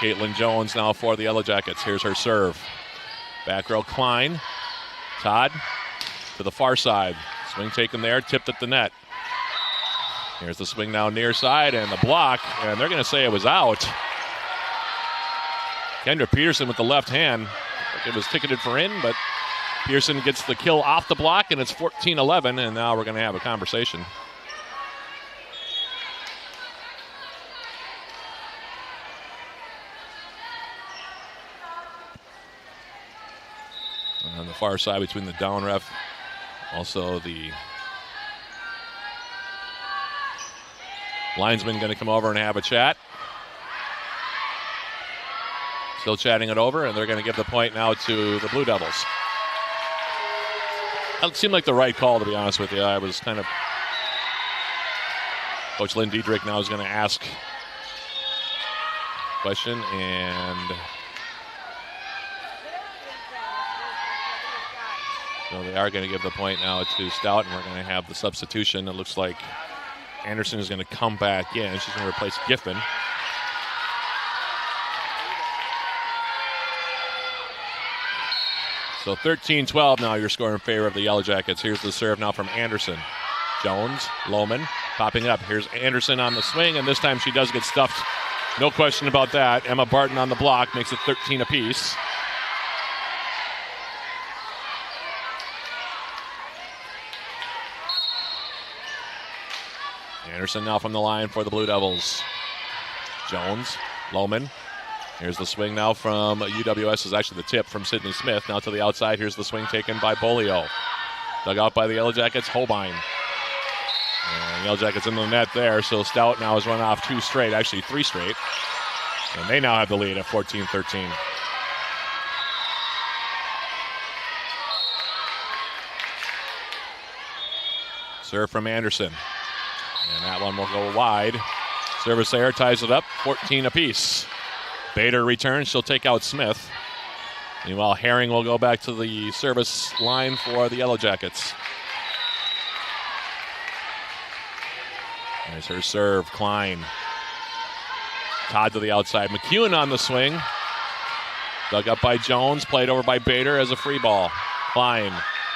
Caitlin Jones now for the Yellow Jackets. Here's her serve. Back row Klein. Todd to the far side. Swing taken there, tipped at the net. Here's the swing now near side and the block, and they're going to say it was out. Kendra Peterson with the left hand. It was ticketed for in, but Pearson gets the kill off the block, and it's 14-11, and now we're going to have a conversation. On the far side between the down ref, also the linesman going to come over and have a chat. Still chatting it over, and they're going to give the point now to the Blue Devils. That seemed like the right call, to be honest with you. I was kind of... Coach Lynn Diedrich now is going to ask a question, and... So they are going to give the point now to Stout, and we're going to have the substitution. It looks like Anderson is going to come back in. She's going to replace Giffen. So 13-12 now, your score in favor of the Yellow Jackets. Here's the serve now from Anderson. Jones, Lohman, popping up. Here's Anderson on the swing, and this time she does get stuffed. No question about that. Emma Barton on the block makes it 13 apiece. Anderson now from the line for the Blue Devils. Jones, Lohman. Here's the swing now from UWS, is actually the tip from Sydney Smith. Now to the outside, here's the swing taken by Bolio. Dug out by the Yellow Jackets, Holbein. And Yellow Jackets in the net there, so Stout now has run off 2 straight, actually 3 straight. And they now have the lead at 14-13. Serve from Anderson. And that one will go wide. Service there, ties it up, 14 apiece. Bader returns, she'll take out Smith. Meanwhile, Herring will go back to the service line for the Yellow Jackets. There's her serve, Klein. Todd to the outside, McEwen on the swing. Dug up by Jones, played over by Bader as a free ball. Klein,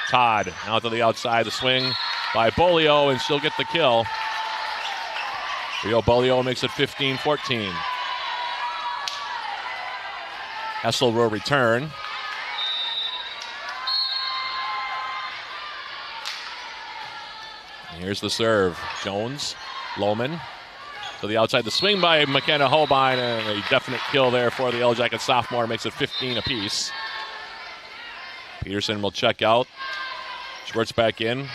Todd, now to the outside, the swing by Bolio, and she'll get the kill. Rio Bolio makes it 15-14. Hessel will return. And here's the serve. Jones, Lohman to the outside. The swing by McKenna Holbein, and a definite kill there for the Yellow Jacket sophomore. Makes it 15 apiece. Peterson will check out. Schwartz back in.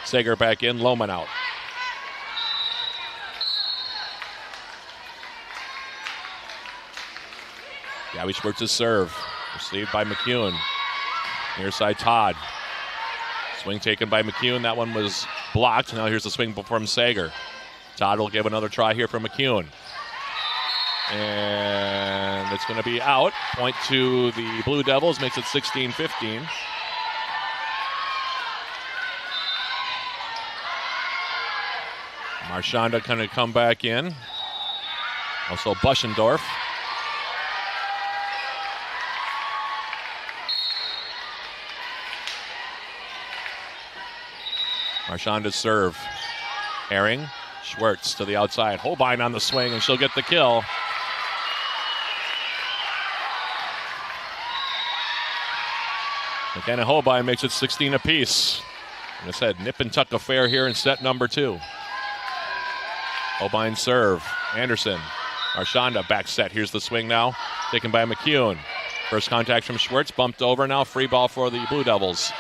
Sager back in. Lohman out. Gabby Schwartz's serve. Received by McEwen. Near side, Todd. Swing taken by McEwen. That one was blocked. Now here's the swing from Sager. Todd will give another try here for McEwen. And it's going to be out. Point to the Blue Devils. Makes it 16-15. Marchanda going to come back in. Also Buschendorf. Marchanda's serve. Herring. Schwartz to the outside. Holbein on the swing, and she'll get the kill. McKenna Holbein makes it 16 apiece. And I said, nip and tuck affair here in set number 2. Holbein serve. Anderson. Marchanda back set. Here's the swing now. Taken by McCune. First contact from Schwartz. Bumped over now. Free ball for the Blue Devils.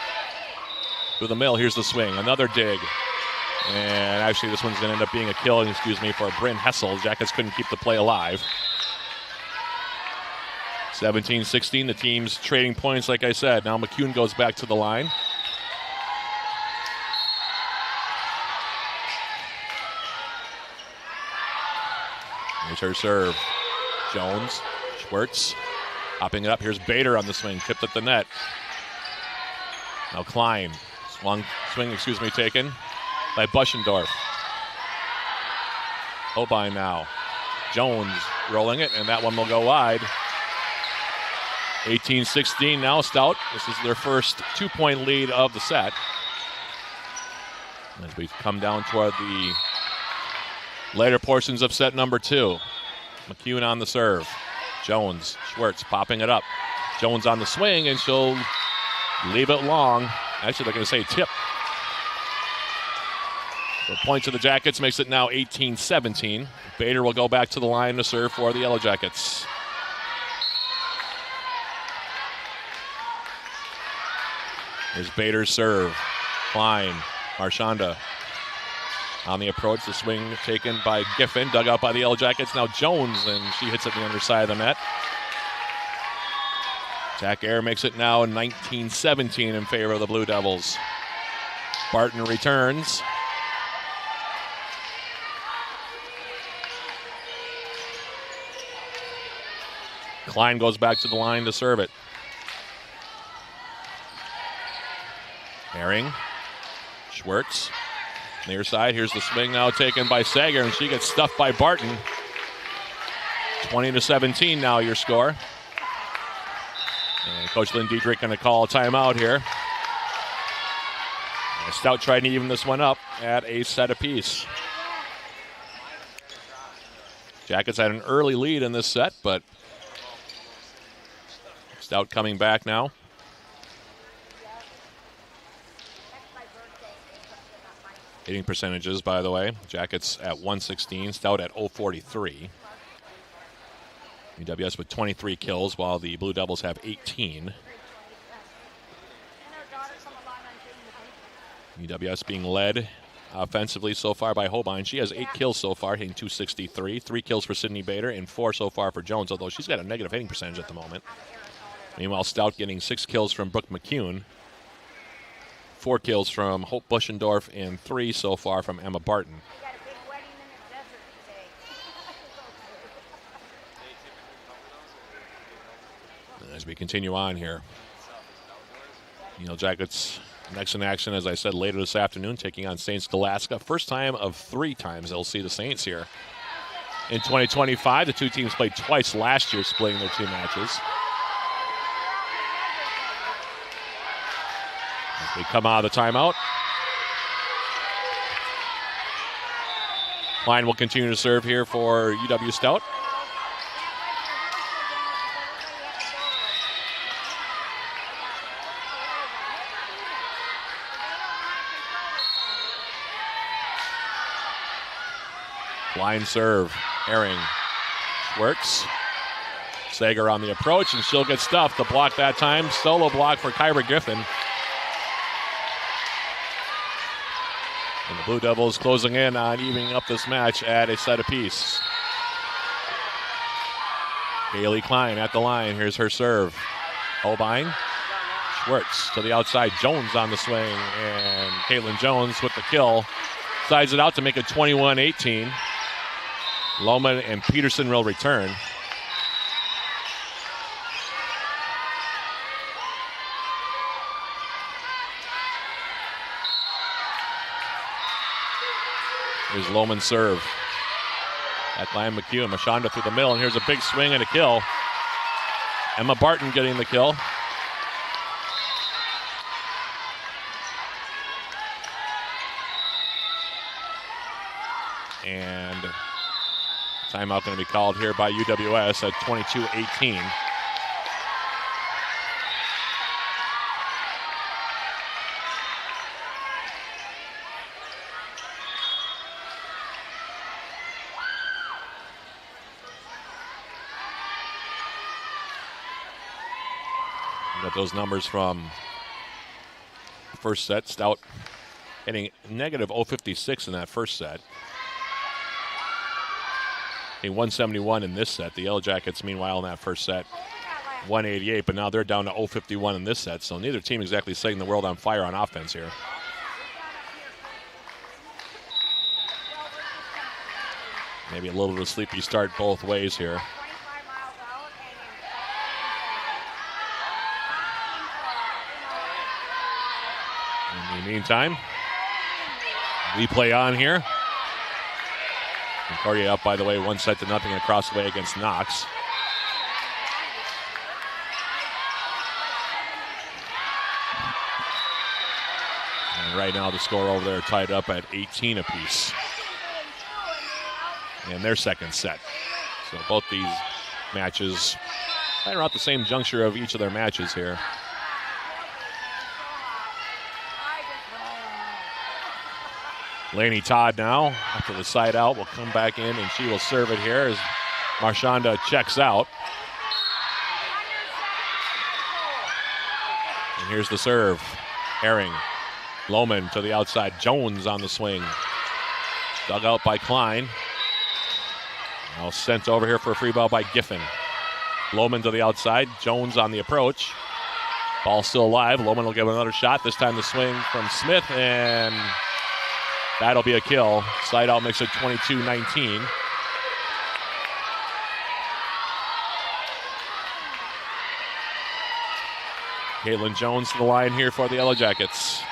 Through the middle. Here's the swing. Another dig. And actually this one's going to end up being a kill, for Bryn Hessel. Jackets couldn't keep the play alive. 17-16. The team's trading points, like I said. Now McCune goes back to the line. Here's her serve. Jones, Schwartz, hopping it up. Here's Bader on the swing, tipped at the net. Now Klein, swing, taken by Buschendorf. Holbein now. Jones rolling it, and that one will go wide. 18-16 now, Stout. This is their first 2-point lead of the set. As we come down toward the later portions of set number 2. McCune on the serve. Jones, Schwartz popping it up. Jones on the swing, and she'll leave it long. Actually, they're going to say tip. The point to the Jackets makes it now 18-17. Bader will go back to the line to serve for the Yellow Jackets. Here's Bader's serve. Klein, Marchanda on the approach. The swing taken by Giffen, dug out by the Yellow Jackets. Now Jones, and she hits it in the underside of the net. Jack Air makes it now 19-17 in favor of the Blue Devils. Barton returns. Klein goes back to the line to serve it. Herring, Schwartz, near side. Here's the swing now taken by Sager, and she gets stuffed by Barton. 20-17 now your score. And Coach Lynn Dietrich going to call a timeout here. And Stout trying to even this one up at a set apiece. Jackets had an early lead in this set, but Stout coming back now. Hitting percentages, by the way. Jackets at 116, Stout at 043. UWS with 23 kills, while the Blue Devils have 18. UWS being led offensively so far by Holbein. She has 8 kills so far, hitting 263. 3 kills for Sydney Bader and 4 so far for Jones, although she's got a negative hitting percentage at the moment. Meanwhile, Stout getting 6 kills from Brooke McCune. 4 kills from Hope Buschendorf and 3 so far from Emma Barton. As we continue on here, Jackets next in action, as I said, later this afternoon, taking on St. Scholastica. First time of 3 times they'll see the Saints here. In 2025, the two teams played twice last year, splitting their 2 matches. As we come out of the timeout, Klein will continue to serve here for UW-Stout. Line serve, Herring, Schwartz. Sager on the approach, and she'll get stuffed. The block that time, solo block for Kyra Giffen. And the Blue Devils closing in on evening up this match at a set apiece. Kaylee Klein at the line. Here's her serve. Holbein, Schwartz to the outside. Jones on the swing, and Caitlin Jones with the kill. Sides it out to make it 21-18. Lohman and Peterson will return. Here's Lohman's serve. At line McEwen. Mashonda through the middle, and here's a big swing and a kill. Emma Barton getting the kill. And timeout going to be called here by UWS at 22-18. Got those numbers from the first set. Stout hitting negative 056 in that first set. Hitting 171 in this set. The Yellow Jackets, meanwhile, in that first set, 188, but now they're down to 051 in this set, so neither team exactly setting the world on fire on offense here. Maybe a little bit of a sleepy start both ways here. In the meantime, we play on here. Concordia up, by the way, 1-0 across the way against Knox. And right now the score over there tied up at 18 apiece in their second set. So both these matches right around the same juncture of each of their matches here. Lainey Todd now, after the side out, will come back in and she will serve it here as Marshanda checks out. And here's the serve. Herring. Lohman to the outside. Jones on the swing. Dug out by Klein. Now sent over here for a free ball by Giffen. Lohman to the outside. Jones on the approach. Ball still alive. Lohman will give another shot. This time the swing from Smith, and that'll be a kill. Side out makes it 22-19. Caitlin Jones to the line here for the Yellow Jackets.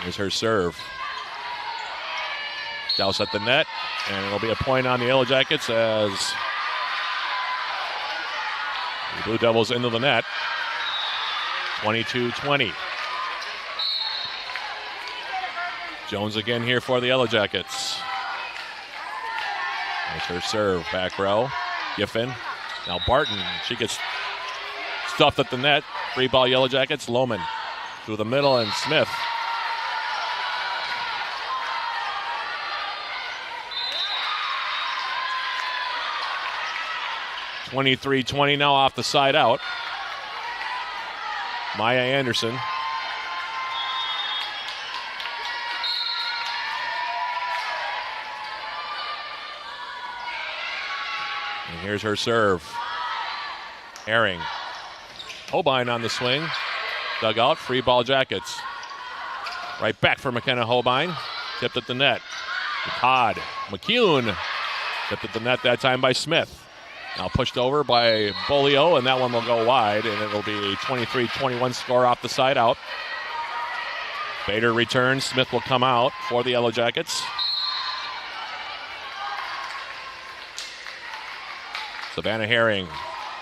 Here's her serve. Douse at the net, and it'll be a point on the Yellow Jackets as the Blue Devils into the net. 22-20. Jones again here for the Yellow Jackets. There's her serve, back row. Giffen. Now Barton, she gets stuffed at the net. Free ball Yellow Jackets. Lohman through the middle, and Smith. (23-20) now off the side out. Maya Anderson. And here's her serve. Herring. Holbein on the swing. Dug out. Free ball Jackets. Right back for McKenna Holbein. Tipped at the net. Todd. McEwen. Tipped at the net that time by Smith. Now pushed over by Bolio, and that one will go wide, and it'll be a 23-21 score off the side out. Bader returns. Smith will come out for the Yellow Jackets. Savannah Herring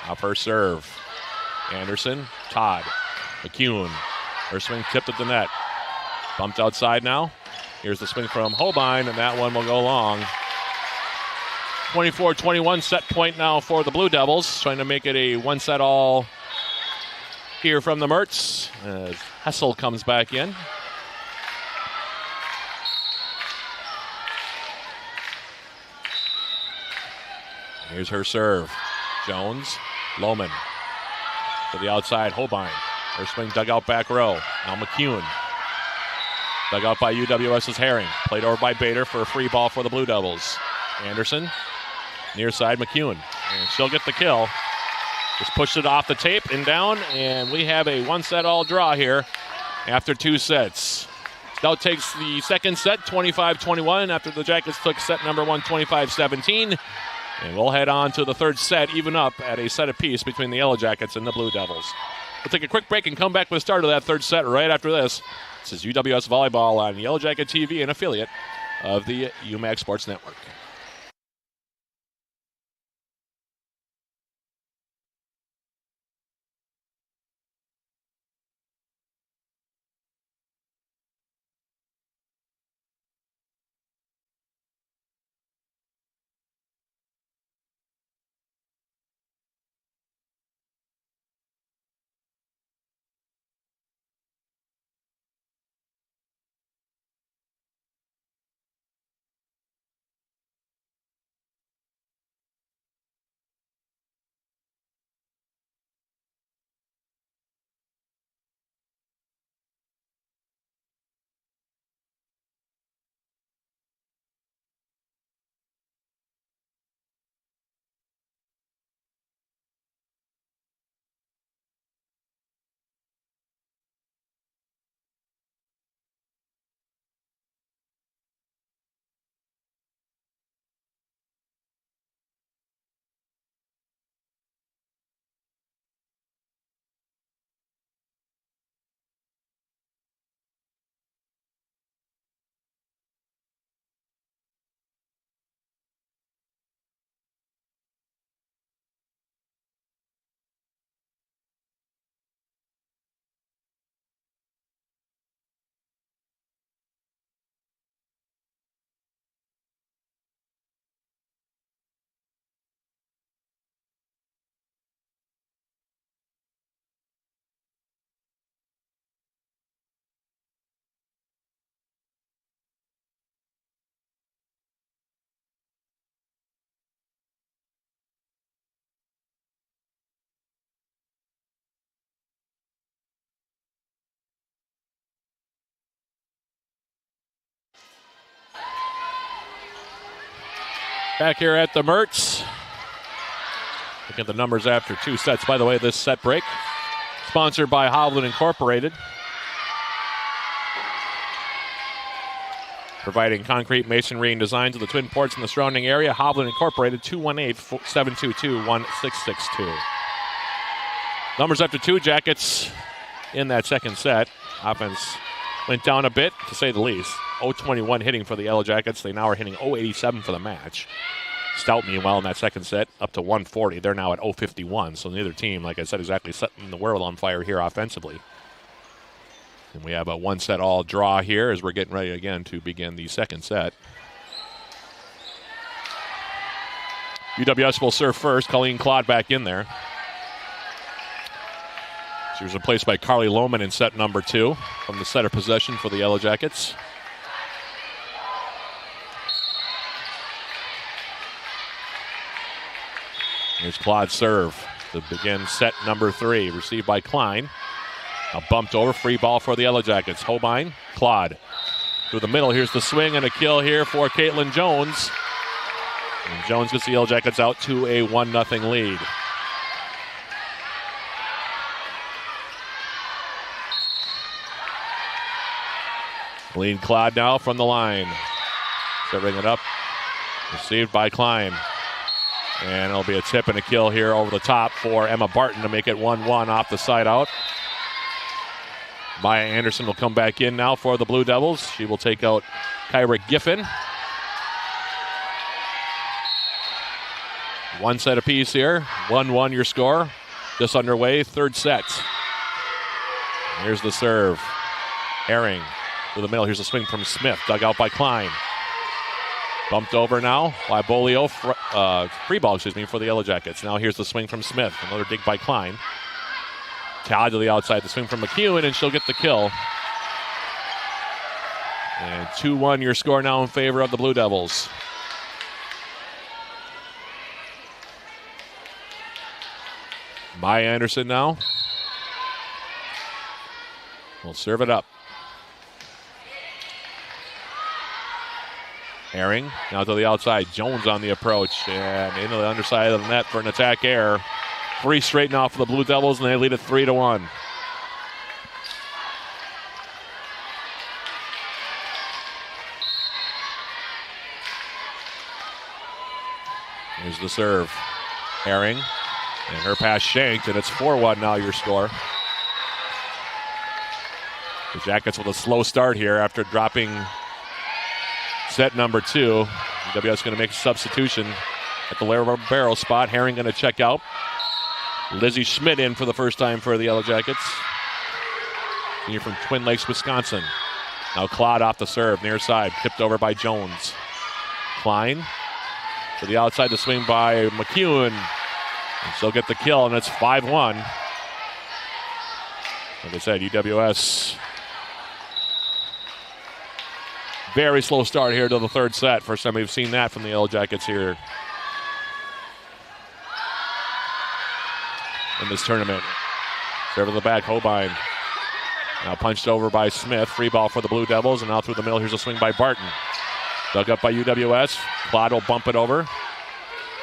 off her serve. Anderson, Todd, McEwen. Her swing tipped at the net. Bumped outside now. Here's the swing from Holbein, and that one will go long. 24-21 set point now for the Blue Devils, trying to make it a one-set all here from the Mertz as Hessel comes back in. Here's her serve. Jones, Lohman to the outside, Holbein. Her swing dug out back row. Now McEwen. Dug out by UWS's Herring. Played over by Bader for a free ball for the Blue Devils. Anderson. Near side, McEwen. And she'll get the kill. Just pushed it off the tape and down, and we have a one-set all draw here after two sets. Stout takes the second set, 25-21, after the Jackets took set number one, 25-17. And we'll head on to the third set, even up at a set apiece between the Yellow Jackets and the Blue Devils. We'll take a quick break and come back with the start of that third set right after this. This is UWS Volleyball on Yellow Jacket TV, an affiliate of the UMAC Sports Network. Back here at the Mertz. Look at the numbers after 2 sets. By the way, this set break sponsored by Hovland Incorporated, providing concrete masonry and design to the Twin Ports in the surrounding area. Hovland Incorporated, 218-722-1662. Numbers after 2, Jackets in that second set. Offense went down a bit, to say the least. 0-21 hitting for the Yellow Jackets. They now are hitting 0-87 for the match. Stout, meanwhile, in that second set, up to 140. They're now at 0-51. So neither team, like I said, exactly setting the world on fire here offensively. And we have a 1-set-all draw here as we're getting ready again to begin the second set. UWS will serve first. Colleen Claude back in there. She was replaced by Carly Lohman in set number 2 from the setter possession for the Yellow Jackets. Here's Claude's serve to begin set number 3. Received by Klein. Now bumped over. Free ball for the Yellow Jackets. Holbein, Claude. Through the middle. Here's the swing and a kill here for Caitlin Jones. And Jones gets the Yellow Jackets out to a 1-0 lead. Lead Claude now from the line. Serving it up. Received by Klein. And it'll be a tip and a kill here over the top for Emma Barton to make it 1-1 off the side out. Maya Anderson will come back in now for the Blue Devils. She will take out Kyra Giffen. 1 set apiece here. 1-1 your score. Just underway, third set. Here's the serve. Herring to the middle. Here's a swing from Smith. Dug out by Klein. Bumped over now by Bolio. Free ball, for the Yellow Jackets. Now here's the swing from Smith. Another dig by Klein. Todd to the outside. The swing from McEwen, and she'll get the kill. And 2-1 your score now in favor of the Blue Devils. Maya Anderson now. We'll serve it up. Herring now to the outside. Jones on the approach and into the underside of the net for an attack error. 3 straight now for the Blue Devils, and they lead it 3-1. Here's the serve. Herring, and her pass shanked, and it's 4-1 now your score. The Jackets with a slow start here after dropping set number 2. UWS going to make a substitution at the lower barrel spot. Herring going to check out. Lizzie Schmidt in for the first time for the Yellow Jackets. Senior from Twin Lakes, Wisconsin. Now Claude off the serve, near side, tipped over by Jones. Klein to the outside, the swing by McEwen. And she'll get the kill, and it's 5-1. Like I said, UWS, very slow start here to the third set. First time we've seen that from the Yellow Jackets here in this tournament. Serve to the back, Hobein. Now punched over by Smith. Free ball for the Blue Devils, and now through the middle. Here's a swing by Barton. Dug up by UWS. Claude will bump it over.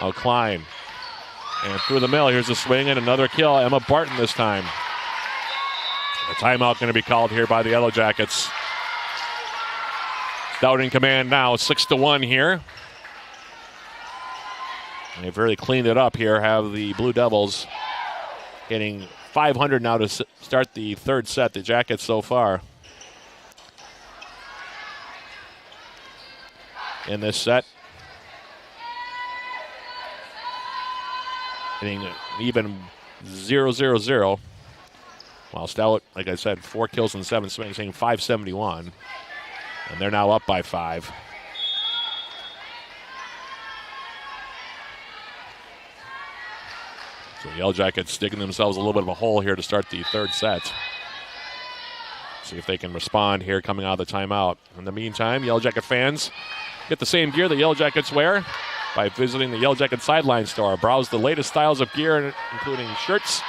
Now Klein. And through the middle, here's a swing and another kill. Emma Barton this time. A timeout going to be called here by the Yellow Jackets. Stout in command now, 6-1 here. And they've really cleaned it up here, have the Blue Devils getting 500 now to start the third set. The Jackets so far in this set, getting even 0-0-0. While Stout, like I said, 4 kills and 7 swings, hitting 571. And they're now up by 5. So the Yellow Jackets digging themselves a little bit of a hole here to start the third set. See if they can respond here coming out of the timeout. In the meantime, Yellow Jacket fans get the same gear the Yellow Jackets wear by visiting the Yellow Jacket Sideline store. Browse the latest styles of gear, including shirts,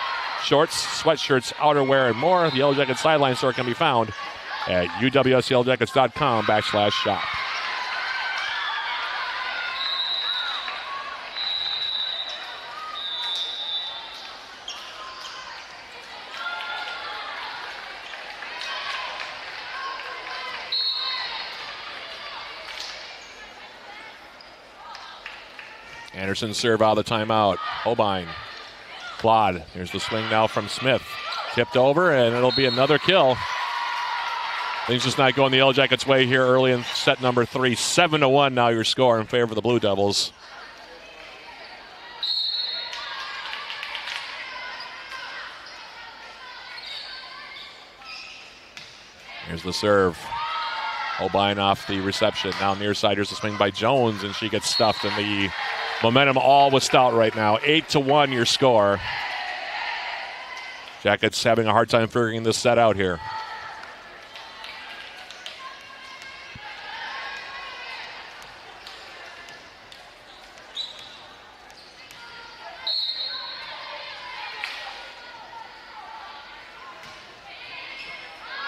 shorts, sweatshirts, outerwear, and more. The Yellow Jacket Sideline store can be found at uwsyellowjackets.com/shop. Anderson serve out of the timeout. Hobein. Claude. Here's the swing now from Smith. Tipped over, and it'll be another kill. Things just not going the Yellow Jackets' way here early in set number 3. 7-1 now your score in favor of the Blue Devils. Here's the serve. Hobein off the reception. Now near side, here's the swing by Jones, and she gets stuffed, and the momentum all with Stout right now. 8-1 your score. Jackets having a hard time figuring this set out here.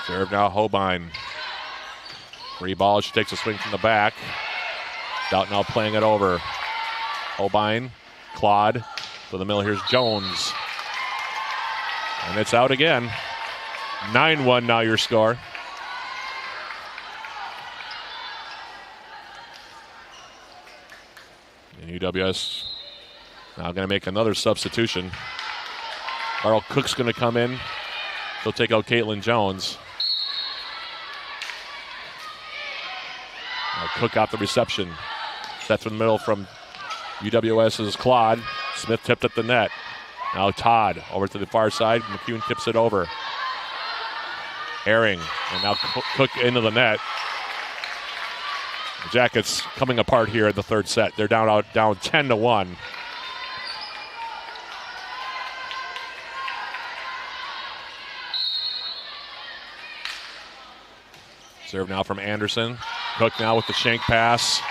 Serve now, Hobein. Free ball, she takes a swing from the back. Stout now playing it over. Hobein, Claude, to the middle, here's Jones. And it's out again. 9-1 now your score. And UWS now going to make another substitution. Carl Cook's going to come in. He'll take out Caitlin Jones. Now Cook out the reception. Set from the middle from UWS's Claude. Smith tipped at the net. Now Todd over to the far side. McEwen tips it over. Herring. And now Cook into the net. The Jackets coming apart here in the third set. They're down 10-1. Serve now from Anderson. Cook now with the shank pass.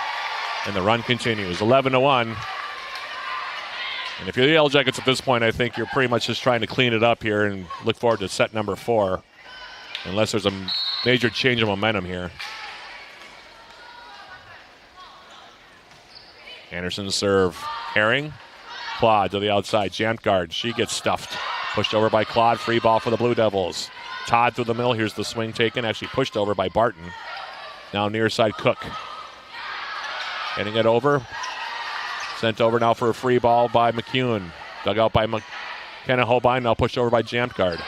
And the run continues. 11-1. And if you're the Yellow Jackets at this point, I think you're pretty much just trying to clean it up here and look forward to set number 4. Unless there's a major change of momentum here. Anderson's serve. Herring. Claude to the outside. Jamp guard. She gets stuffed. Pushed over by Claude. Free ball for the Blue Devils. Todd through the middle. Here's the swing taken. Actually pushed over by Barton. Now near side Cook. Getting it over. Sent over now for a free ball by McEwen. Dug out by McKenna Hobein. Now pushed over by Jamp guard.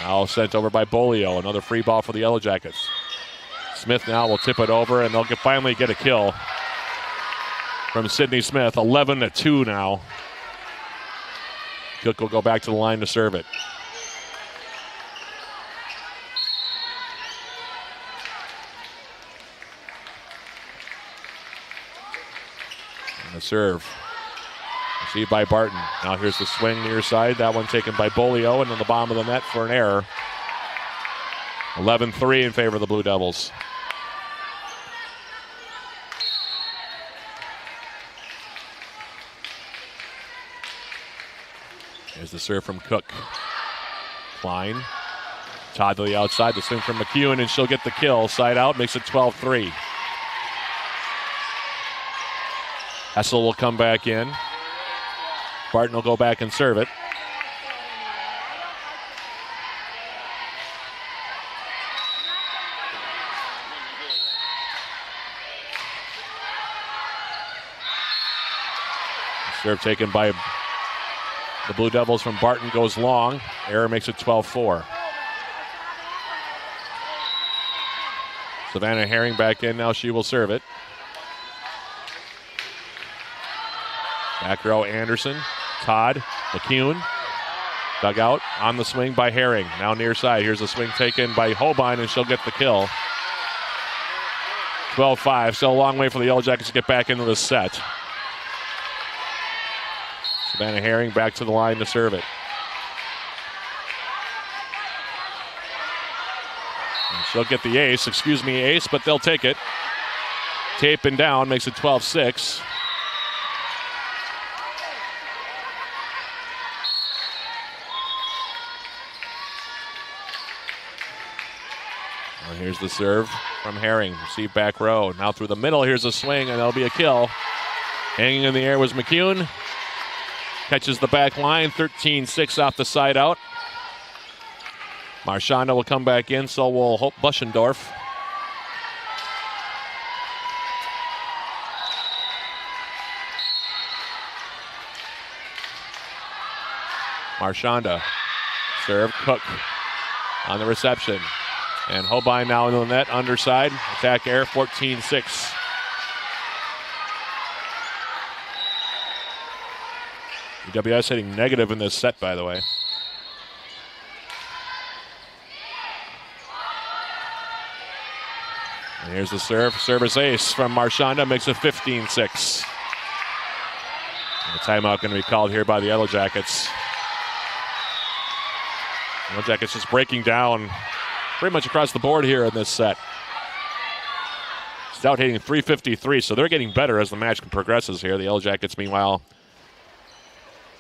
Now sent over by Bolio. Another free ball for the Yellow Jackets. Smith now will tip it over, and they'll finally get a kill from Sydney Smith. 11-2 now. Cook will go back to the line to serve it. And the serve. Received by Barton. Now here's the swing near side. That one taken by Bolio, and in the bottom of the net for an error. 11-3 in favor of the Blue Devils. Here's the serve from Cook. Klein. Todd to the outside. The swing from McEwen, and she'll get the kill. Side out, makes it 12-3. Hessel will come back in. Barton will go back and serve it. Serve taken by the Blue Devils from Barton goes long. Error makes it 12-4. Savannah Herring back in now. She will serve it. Back row Anderson, Todd, McEwen. Dug out on the swing by Herring. Now near side. Here's a swing taken by Holbein, and she'll get the kill. 12-5. Still a long way for the Yellow Jackets to get back into the set. Savannah Herring back to the line to serve it. And she'll get the ace, but they'll take it. Taping down makes it 12-6. And here's the serve from Herring. Receive back row. Now through the middle. Here's a swing, and that'll be a kill. Hanging in the air was McEwen. Catches the back line. 13-6 off the side out. Marchanda will come back in, so will Hope Buschendorf. Marchanda. Serve. Cook on the reception. And Holbein now into the net, underside. Attack air, 14-6. UWS hitting negative in this set, by the way. And here's the serve. Service ace from Marchanda makes it 15-6. And the timeout going to be called here by the Yellow Jackets. Yellow Jackets just breaking down pretty much across the board here in this set. Stout hitting 353, so they're getting better as the match progresses here. The Yellow Jackets, meanwhile,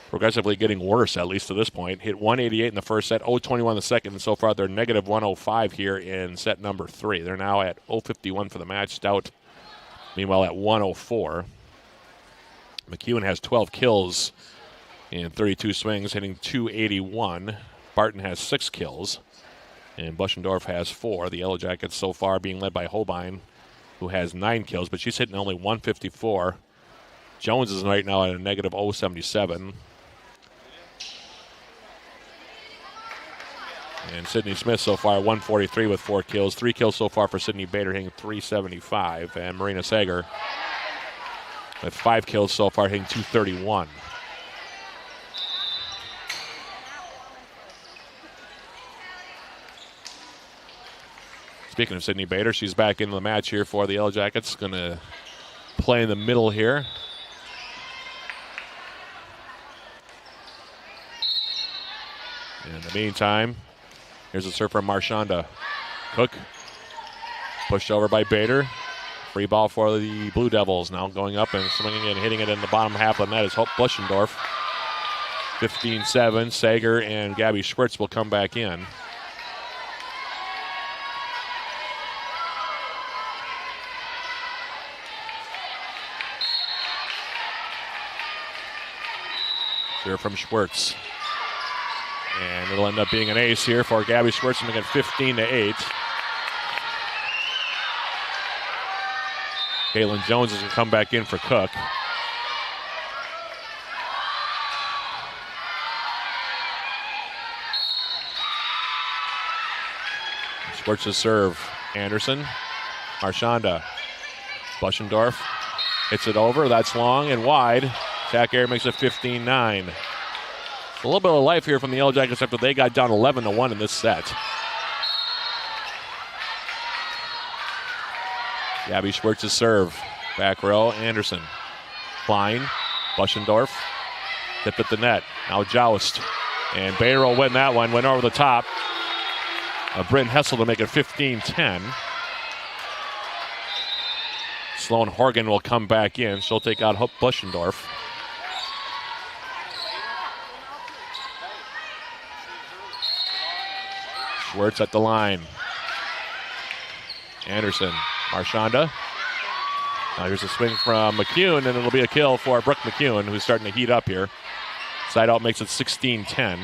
progressively getting worse, at least to this point. Hit 188 in the first set, 021 in the second, and so far they're negative 105 here in set number 3. They're now at 051 for the match. Stout, meanwhile, at 104. McEwen has 12 kills in 32 swings, hitting 281. Barton has 6 kills, and Buschendorf has 4. The Yellow Jackets so far being led by Holbein, who has 9 kills, but she's hitting only 154. Jones is right now at a negative 077. And Sydney Smith so far 143 with 4 kills. 3 kills so far for Sydney Bader, hitting 375. And Marina Sager with 5 kills so far, hitting 231. Speaking of Sydney Bader, she's back into the match here for the Yellow Jackets. Going to play in the middle here. In the meantime, here's a serve from Marchanda. Cook pushed over by Bader. Free ball for the Blue Devils. Now going up and swinging and hitting it in the bottom half of the net is Hope Buschendorf. 15-7. Sager and Gabby Schwartz will come back in. Here from Schwartz. And it'll end up being an ace here for Gabby Schwartz, making it 15-8. Caitlin Jones is going to come back in for Cook. Schwartz to serve. Anderson. Marchanda. Buschendorf hits it over. That's long and wide. Attack air makes it 15-9. A little bit of life here from the Yellow Jackets after they got down 11-1 in this set. Gabby Schwartz's serve. Back row, Anderson. Klein, Buschendorf. Tipped at the net. Now joust. And Bader will win that one. Went over the top of Bryn Hessel to make it 15-10. Sloan Horgan will come back in. She'll take out Buschendorf. Schwartz at the line. Anderson, Marchanda. Now here's a swing from McCune, and it'll be a kill for Brooke McCune, who's starting to heat up here. Side out makes it 16-10.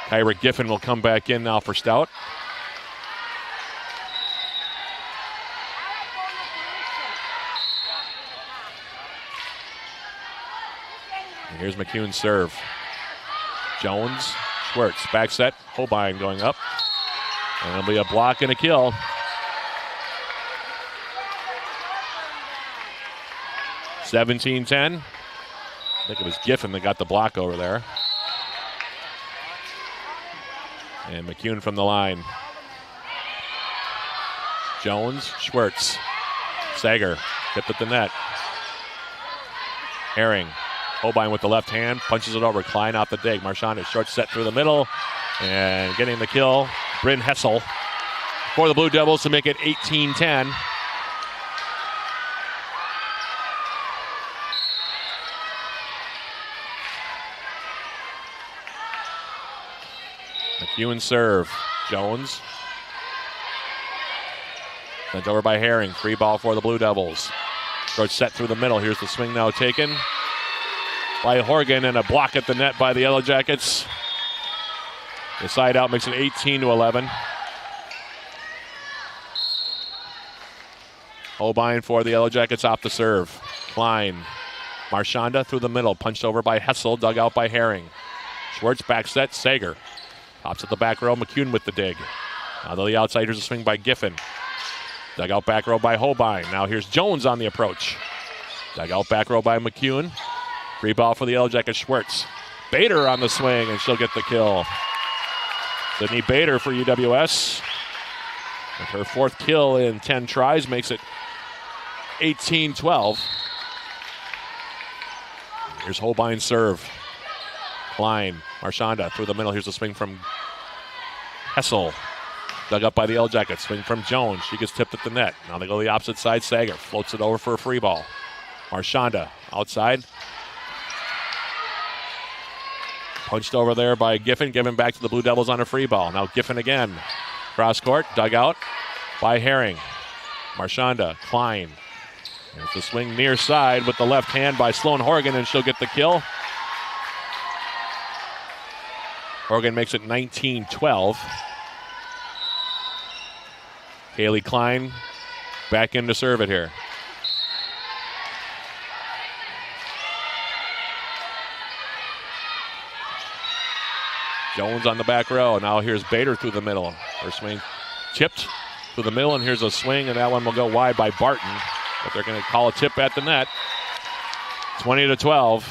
Kyra Giffen will come back in now for Stout. And here's McCune's serve. Jones, Schwartz, back set, Holbein going up. And it'll be a block and a kill. $17-10. I think it was Giffen that got the block over there. And McCune from the line. Jones, Schwartz, Sager, tipped at the net. Herring, Holbein with the left hand, punches it over. Klein off the dig. Marchand is short set through the middle. And getting the kill, Bryn Hessel for the Blue Devils to make it 18-10. McEwen serve. Jones. Sent over by Herring. Free ball for the Blue Devils. Short set through the middle. Here's the swing now taken by Horgan, and a block at the net by the Yellow Jackets. The side out makes it 18-11. Holbein for the Yellow Jackets off the serve. Klein. Marchanda through the middle. Punched over by Hessel. Dug out by Herring. Schwartz back set. Sager. Pops at the back row. McCune with the dig. Now to the outside. Here's a swing by Giffen. Dug out back row by Holbein. Now here's Jones on the approach. Dug out back row by McCune. Free ball for the Yellow Jackets. Schwartz. Bader on the swing, and she'll get the kill. Sydney Bader for UWS. With her fourth kill in 10 tries, makes it 18-12. Here's Holbein's serve. Klein, Marchanda through the middle. Here's a swing from Hessel. Dug up by the Yellow Jackets. Swing from Jones. She gets tipped at the net. Now they go to the opposite side. Sager floats it over for a free ball. Marchanda outside. Punched over there by Giffen. Given back to the Blue Devils on a free ball. Now Giffen again. Cross court. Dug out by Herring. Marchanda. Klein. There's the swing near side with the left hand by Sloan Horgan, and she'll get the kill. Horgan makes it 19-12. Kaylee Klein back in to serve it here. Jones on the back row. Now here's Bader through the middle. Her swing tipped through the middle, and here's a swing, and that one will go wide by Barton. But they're going to call a tip at the net. 20-12.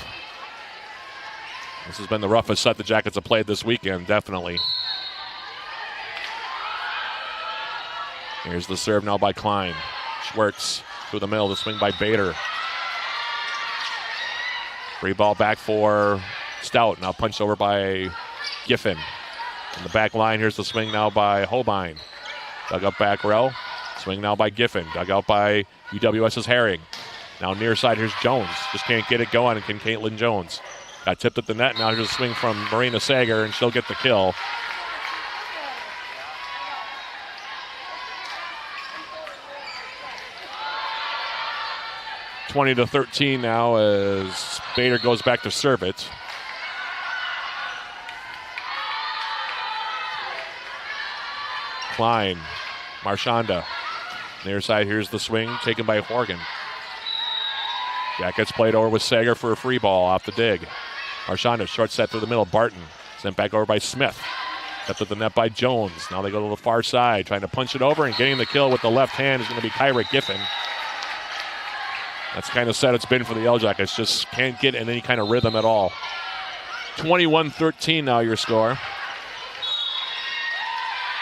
This has been the roughest set the Jackets have played this weekend, definitely. Here's the serve now by Klein. Schwartz through the middle, the swing by Bader. Free ball back for Stout. Now punched over by Giffen. On the back line, here's the swing now by Holbein. Dug up back row. Swing now by Giffen. Dug out by UWS's Herring. Now near side, here's Jones. Just can't get it going, and can Caitlin Jones. Got tipped at the net. Now here's a swing from Marina Sager, and she'll get the kill. (20-13) now as Bader goes back to serve it. Klein, Marchanda. Near side, here's the swing taken by Horgan. Jackets played over with Sager for a free ball off the dig. Marchanda short set through the middle. Barton sent back over by Smith. Kept at the net by Jones. Now they go to the far side, trying to punch it over, and getting the kill with the left hand is going to be Kyra Giffen. That's the kind of set it's been for the Yellow Jackets. Just can't get in any kind of rhythm at all. 21-13 now your score.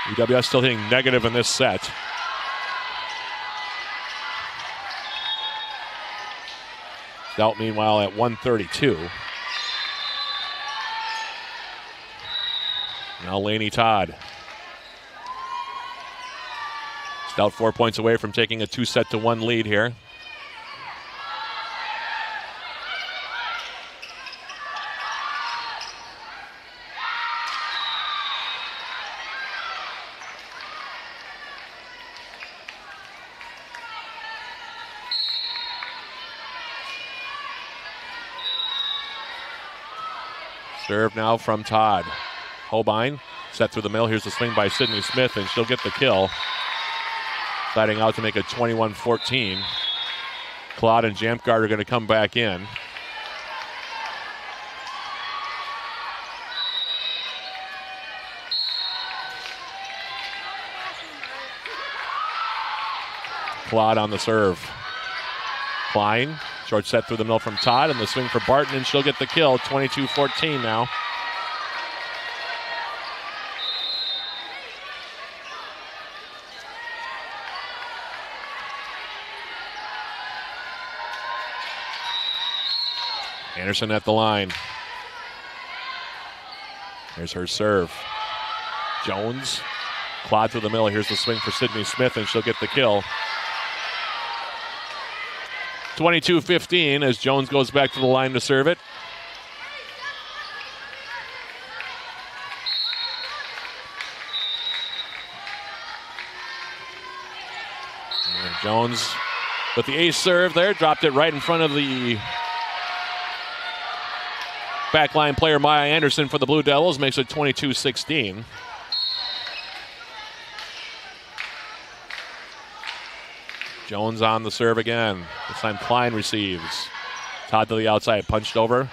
UWS still hitting negative in this set. Stout, meanwhile, at 132. Now Lainey Todd. Stout 4 points away from taking a 2-set-to-1 lead here. Serve now from Todd. Holbein set through the middle. Here's the swing by Sydney Smith, and she'll get the kill. Sliding out to make it 21-14. Claude and Jamgard are going to come back in. Claude on the serve. Klein, short set through the middle from Todd, and the swing for Barton, and she'll get the kill. 22-14 now. Anderson at the line. Here's her serve. Jones, Claude through the middle. Here's the swing for Sydney Smith, and she'll get the kill. 22-15 as Jones goes back to the line to serve it. And Jones with the ace serve there, dropped it right in front of the backline player Maya Anderson for the Blue Devils, makes it 22-16. Jones on the serve again. This time Klein receives. Todd to the outside, punched over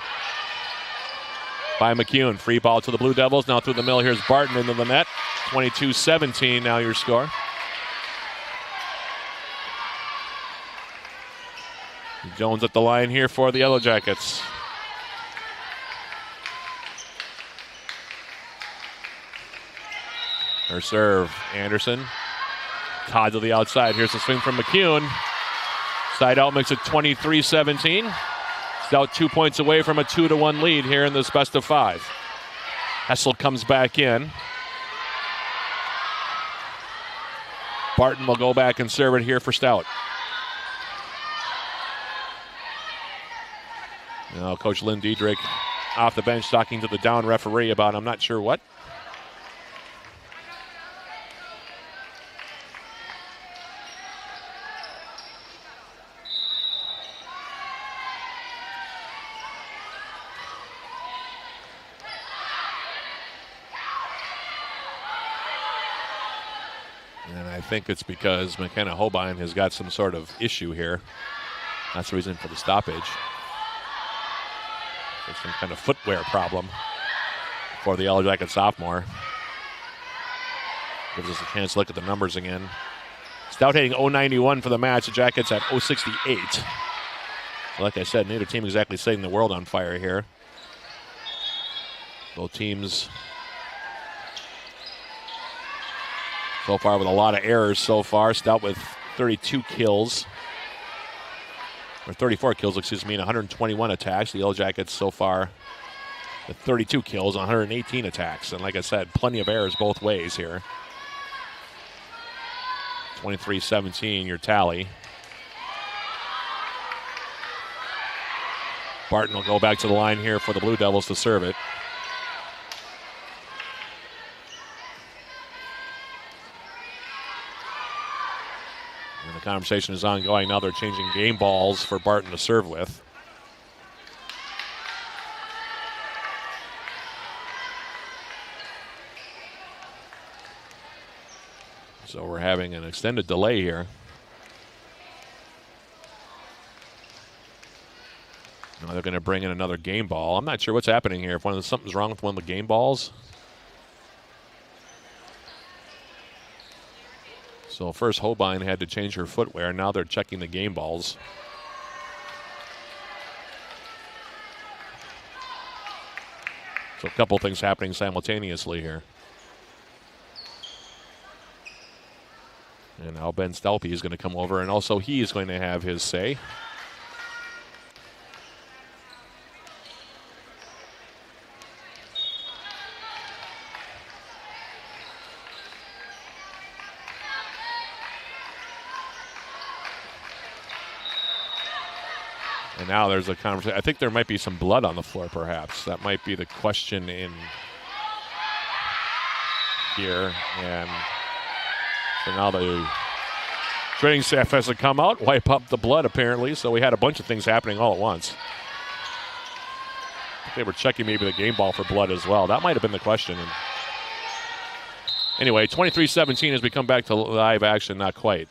by McCune. Free ball to the Blue Devils. Now through the middle, here's Barton into the net. 22-17 now your score. Jones at the line here for the Yellow Jackets. Her serve, Anderson. Todd to the outside. Here's the swing from McCune. Side out makes it 23-17. Stout 2 points away from a 2-1 lead here in this best of five. Hessel comes back in. Barton will go back and serve it here for Stout. Now Coach Lynn Diedrich off the bench talking to the down referee about I'm not sure what. I think it's because McKenna Holbein has got some sort of issue here. That's the reason for the stoppage. There's some kind of footwear problem for the Yellow Jacket sophomore. Gives us a chance to look at the numbers again. Stout hitting .091 for the match. The Jackets at .068. Like I said, neither team exactly setting the world on fire here. Both teams so far with a lot of errors so far. Stout with 32 kills. Or 34 kills, excuse me, and 121 attacks. The Yellow Jackets so far with 32 kills, 118 attacks. And like I said, plenty of errors both ways here. 23-17, your tally. Barton will go back to the line here for the Blue Devils to serve it. And the conversation is ongoing. Now they're changing game balls for Barton to serve with. So we're having an extended delay here. Now they're going to bring in another game ball. I'm not sure what's happening here. If something's wrong with one of the game balls. So first Holbein had to change her footwear. Now they're checking the game balls. So a couple things happening simultaneously here. And now Ben Stelpe is going to come over, and also he is going to have his say. And now there's a conversation. I think there might be some blood on the floor, perhaps. That might be the question in here. And so now the training staff has to come out, wipe up the blood, apparently. So we had a bunch of things happening all at once. I think they were checking maybe the game ball for blood as well. That might have been the question. And anyway, 23-17 as we come back to live action. Not quite.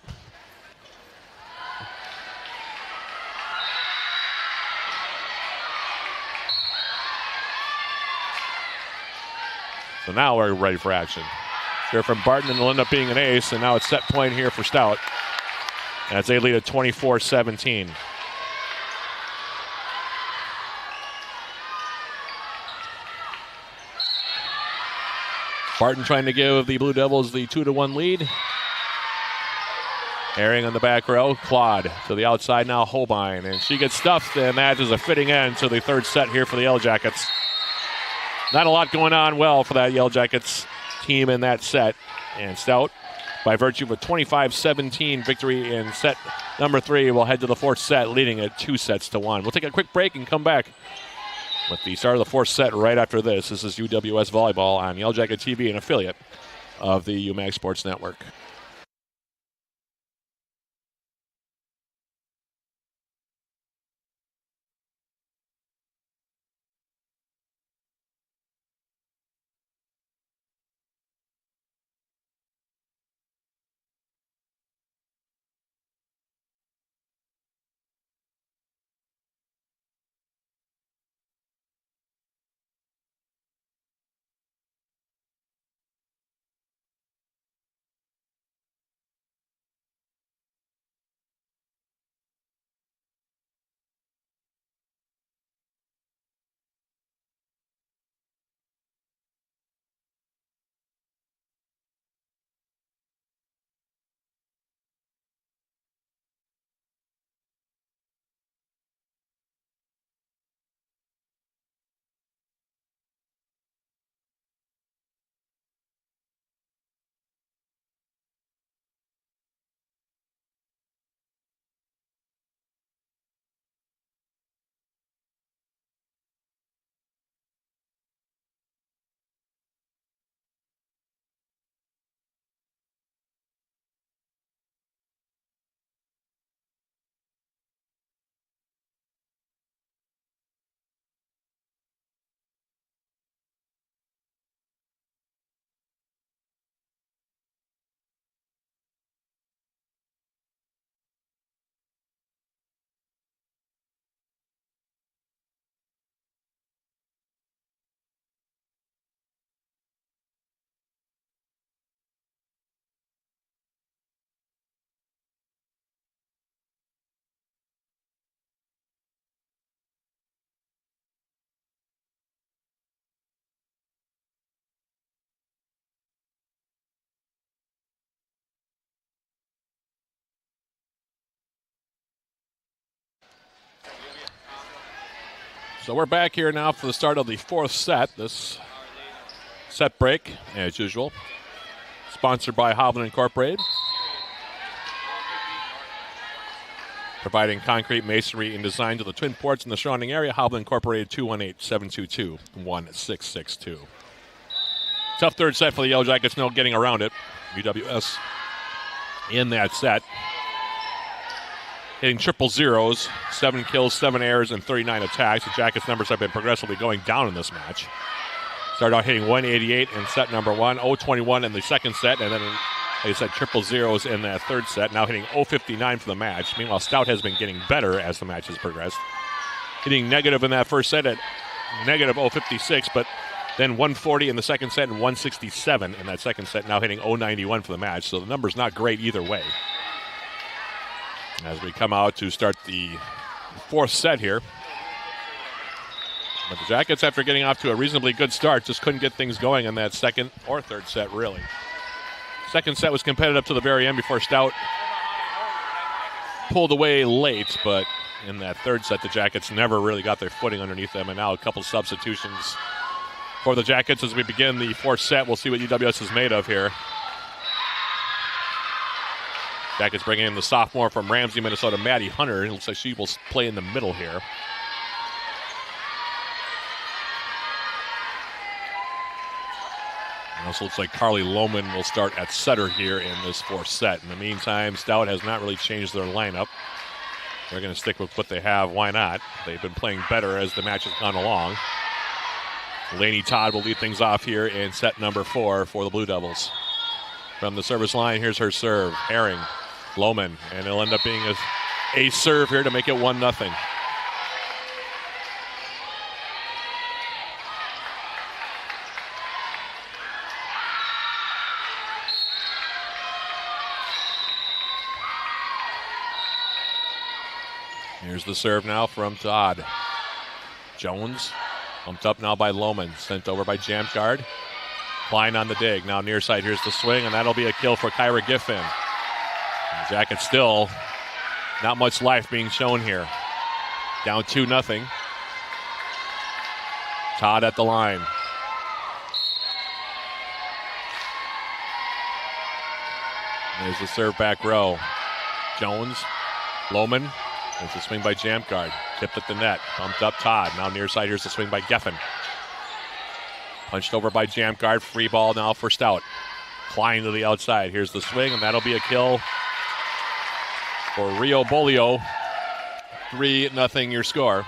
So now we're ready for action. Here from Barton, and it'll end up being an ace, and now it's set point here for Stout as they lead at 24-17. Barton trying to give the Blue Devils the 2-1 lead. Herring on the back row, Claude to the outside now, Holbein, and she gets stuffed, and that is a fitting end to the third set here for the Yellow Jackets. Not a lot going on well for that Yellow Jackets team in that set. And Stout, by virtue of a 25-17 victory in set number 3, will head to the fourth set, leading it 2-1. We'll take a quick break and come back with the start of the fourth set right after this. This is UWS Volleyball on Yellow Jacket TV, an affiliate of the UMAG Sports Network. So we're back here now for the start of the fourth set. This set break, as usual, sponsored by Hovland Incorporated, providing concrete, masonry, and design to the Twin Ports in the surrounding area. Hovland Incorporated, 218-722-1662. Tough third set for the Yellow Jackets, no getting around it. UWS in that set, hitting triple zeros, 7 kills, 7 errors, and 39 attacks. The Jackets' numbers have been progressively going down in this match. Started out hitting 188 in set number 1, 021 in the second set, and then, like I said, triple zeros in that third set. Now hitting 059 for the match. Meanwhile, Stout has been getting better as the match has progressed. Hitting negative in that first set at negative 056, but Then 140 in the second set and 167 in that second set, now hitting 091 for the match. So the number's not great either way. As we come out to start the fourth set here. But the Jackets, after getting off to a reasonably good start, just couldn't get things going in that second or third set, really. Second set was competitive to the very end before Stout pulled away late, but in that third set, the Jackets never really got their footing underneath them, and now a couple substitutions for the Jackets as we begin the fourth set. We'll see what UWS is made of here. Jackets bringing in the sophomore from Ramsey, Minnesota, Maddie Hunter. It looks like she will play in the middle here. It also looks like Carly Lohman will start at setter here in this fourth set. In the meantime, Stout has not really changed their lineup. They're going to stick with what they have. Why not? They've been playing better as the match has gone along. Lainey Todd will lead things off here in set number 4 for the Blue Devils. From the service line, here's her serve. Herring, Lohman, and it'll end up being a serve here to make it 1-0. Here's the serve now from Todd. Jones, bumped up now by Lohman, sent over by Jamkard. Klein on the dig, now near side, here's the swing, and that'll be a kill for Kyra Giffen. And the Jackets still not much life being shown here. Down 2-0. Todd at the line. There's the serve back row. Jones, Lohman. There's the swing by Jamkard. Tipped at the net. Bumped up Todd. Now near side, here's the swing by Geffen. Punched over by Jamkard. Free ball now for Stout. Klein to the outside. Here's the swing, and that'll be a kill for Rio Bolio. 3-0 your score.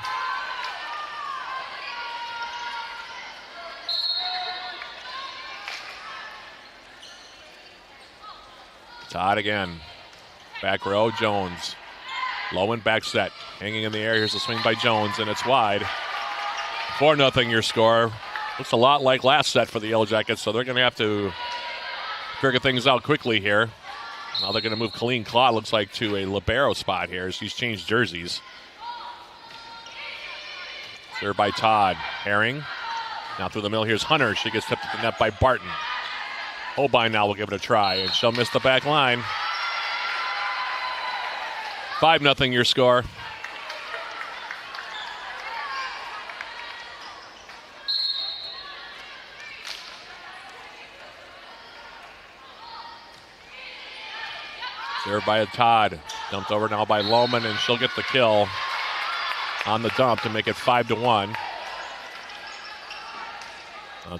Todd again. Back row, Jones. Lohman back set. Hanging in the air. Here's the swing by Jones, and it's wide. 4-0 your score. Looks a lot like last set for the Yellow Jackets, so they're going to have to figure things out quickly here. Now they're going to move Colleen Claw, looks like, to a libero spot here. She's changed jerseys. Served by Todd. Herring. Now through the middle. Here's Hunter. She gets tipped at the net by Barton. Holbein now will give it a try, and she'll miss the back line. 5-0 your score. Served by Todd. Dumped over now by Lohman, and she'll get the kill on the dump to make it 5-1.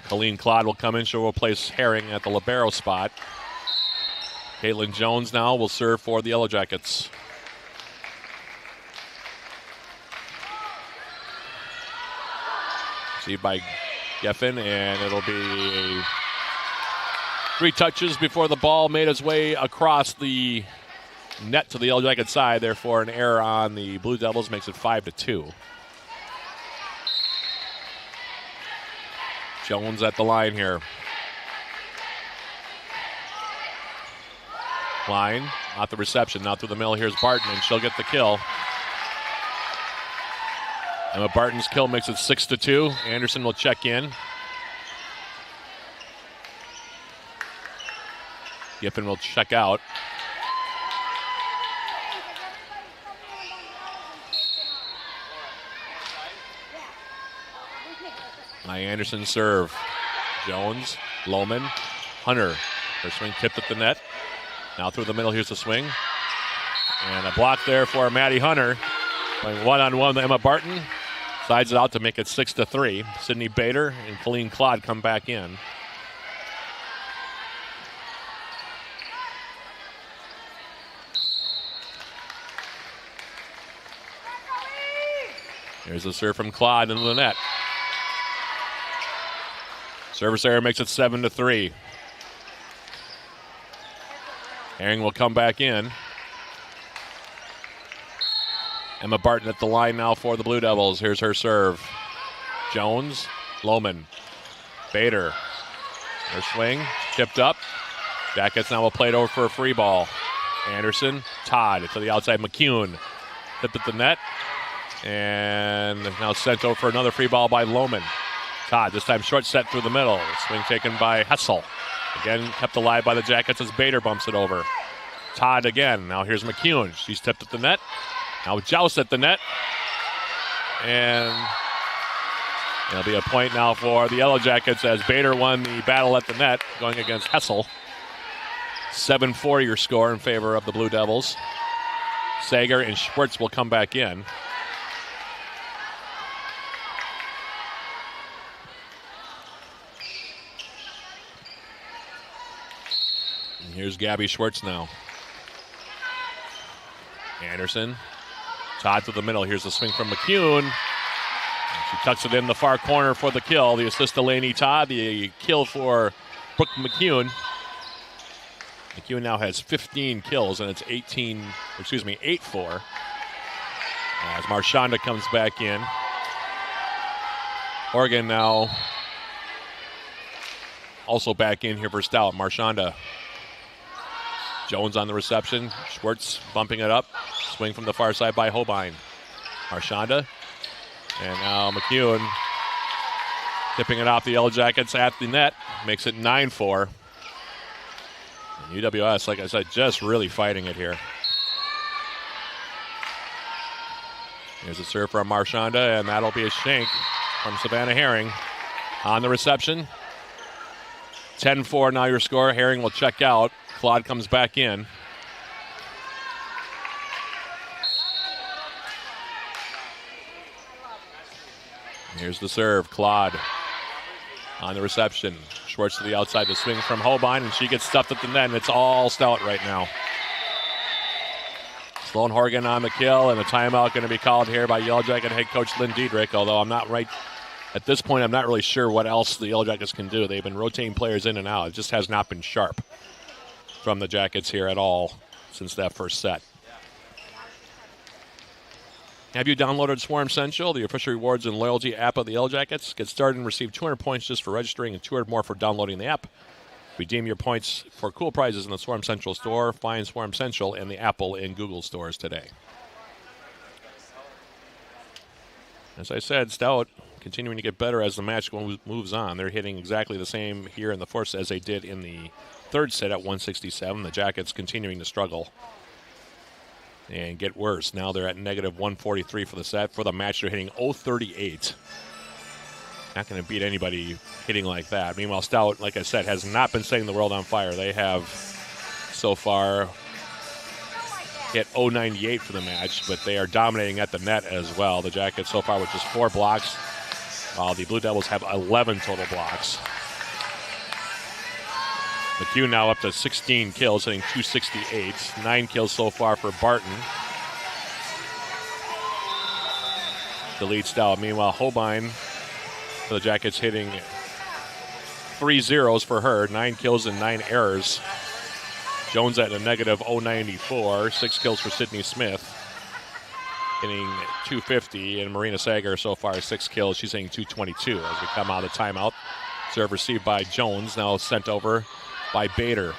Colleen Claude will come in. She'll replace Herring at the libero spot. Caitlin Jones now will serve for the Yellow Jackets. Received by Geffen, and it'll be 3 touches before the ball made its way across the net to the Yellow Jacket side. Therefore, an error on the Blue Devils makes it 5-2. Jones at the line here. Klein, not the reception, not through the middle. Here's Barton, and she'll get the kill. Emma Barton's kill makes it 6-2. Anderson will check in. Giffen will check out. Anderson serve. Jones, Lohman, Hunter. Her swing tipped at the net. Now through the middle, here's the swing. And a block there for Maddie Hunter. Playing one-on-one with Emma Barton. Sides it out to make it 6-3. Sydney Bader and Colleen Claude come back in. Here's the serve from Claude into the net. Service error makes it 7-3. Herring will come back in. Emma Barton at the line now for the Blue Devils. Here's her serve. Jones, Lohman. Bader. Their swing, tipped up. Jackets now will play it over for a free ball. Anderson, Todd to the outside. McCune tipped at the net. And now sent over for another free ball by Lohman. Todd, this time short set through the middle. Swing taken by Hessel. Again, kept alive by the Jackets as Bader bumps it over. Todd again. Now here's McCune. She's tipped at the net. Now Joust at the net. And it'll be a point now for the Yellow Jackets as Bader won the battle at the net going against Hessel. 7-4 your score in favor of the Blue Devils. Sager and Schwartz will come back in. And here's Gabby Schwartz now. Anderson. Todd to the middle. Here's the swing from McCune. She tucks it in the far corner for the kill. The assist to Lainey Todd. The kill for Brooke McCune. McCune now has 15 kills, and it's 8-4. As Marchanda comes back in. Oregon now also back in here for Stout. Marchanda. Jones on the reception. Schwartz bumping it up. Swing from the far side by Hobein. Marchanda. And now McCune tipping it off the Yellow Jackets at the net. Makes it 9-4. And UWS, like I said, just really fighting it here. Here's a serve from Marchanda, and that'll be a shank from Savannah Herring. On the reception. 10-4 now your score. Herring will check out. Claude comes back in. Here's the serve. Claude on the reception. Schwartz to the outside. The swing from Hobein, and she gets stuffed at the net, and it's all Stout right now. Sloan Horgan on the kill, and a timeout going to be called here by Yellow Jacket head coach Lynn Diedrich, although I'm not right. At this point, I'm not really sure what else the Yellow Jackets can do. They've been rotating players in and out. It just has not been sharp from the Jackets here at all since that first set. Have you downloaded Swarm Central, the official rewards and loyalty app of the Yellow Jackets? Get started and receive 200 points just for registering and 200 more for downloading the app. Redeem your points for cool prizes in the Swarm Central store. Find Swarm Central in the Apple and Google stores today. As I said, Stout continuing to get better as the match moves on. They're hitting exactly the same here in the fourth as they did in the third set at 167. The Jackets continuing to struggle and get worse. Now they're at negative 143 for the set. For the match, they're hitting 038. Not going to beat anybody hitting like that. Meanwhile, Stout, like I said, has not been setting the world on fire. They have so far hit 098 for the match, but they are dominating at the net as well. The Jackets so far with just 4 blocks, while the Blue Devils have 11 total blocks. McHugh now up to 16 kills, hitting 268. 9 kills so far for Barton. The lead Stout. Meanwhile, Hobein for the Jackets hitting 3 zeros for her. 9 kills and 9 errors. Jones at a negative 094. 6 kills for Sydney Smith, hitting 250. And Marina Sager so far 6 kills. She's hitting 222 as we come out of the timeout. Serve received by Jones. Now sent over by Bader.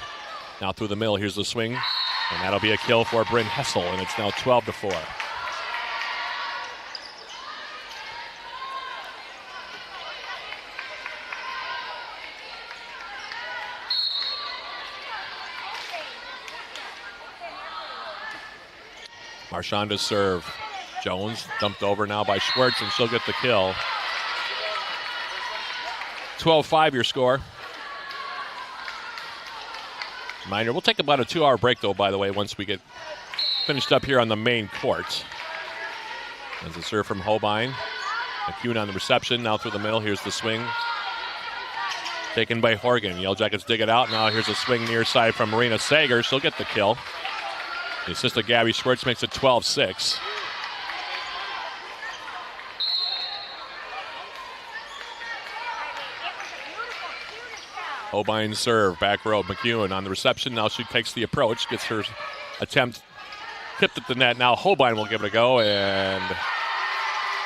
Now through the middle. Here's the swing. And that'll be a kill for Bryn Hessel. And it's now 12-4. Marchanda's serve. Jones dumped over now by Schwartz, and she'll get the kill. 12-5 your score. Reminder, we'll take about a 2-hour break, though, by the way, once we get finished up here on the main court. There's a serve from Hobein. McCune on the reception, now through the middle. Here's the swing. Taken by Horgan. Yellow Jackets dig it out. Now here's a swing near side from Marina Sager. She'll get the kill. The assist of Gabby Schwartz makes it 12-6. Hobein serve, back row. McEwen on the reception. Now she takes the approach, gets her attempt tipped at the net. Now Hobein will give it a go, and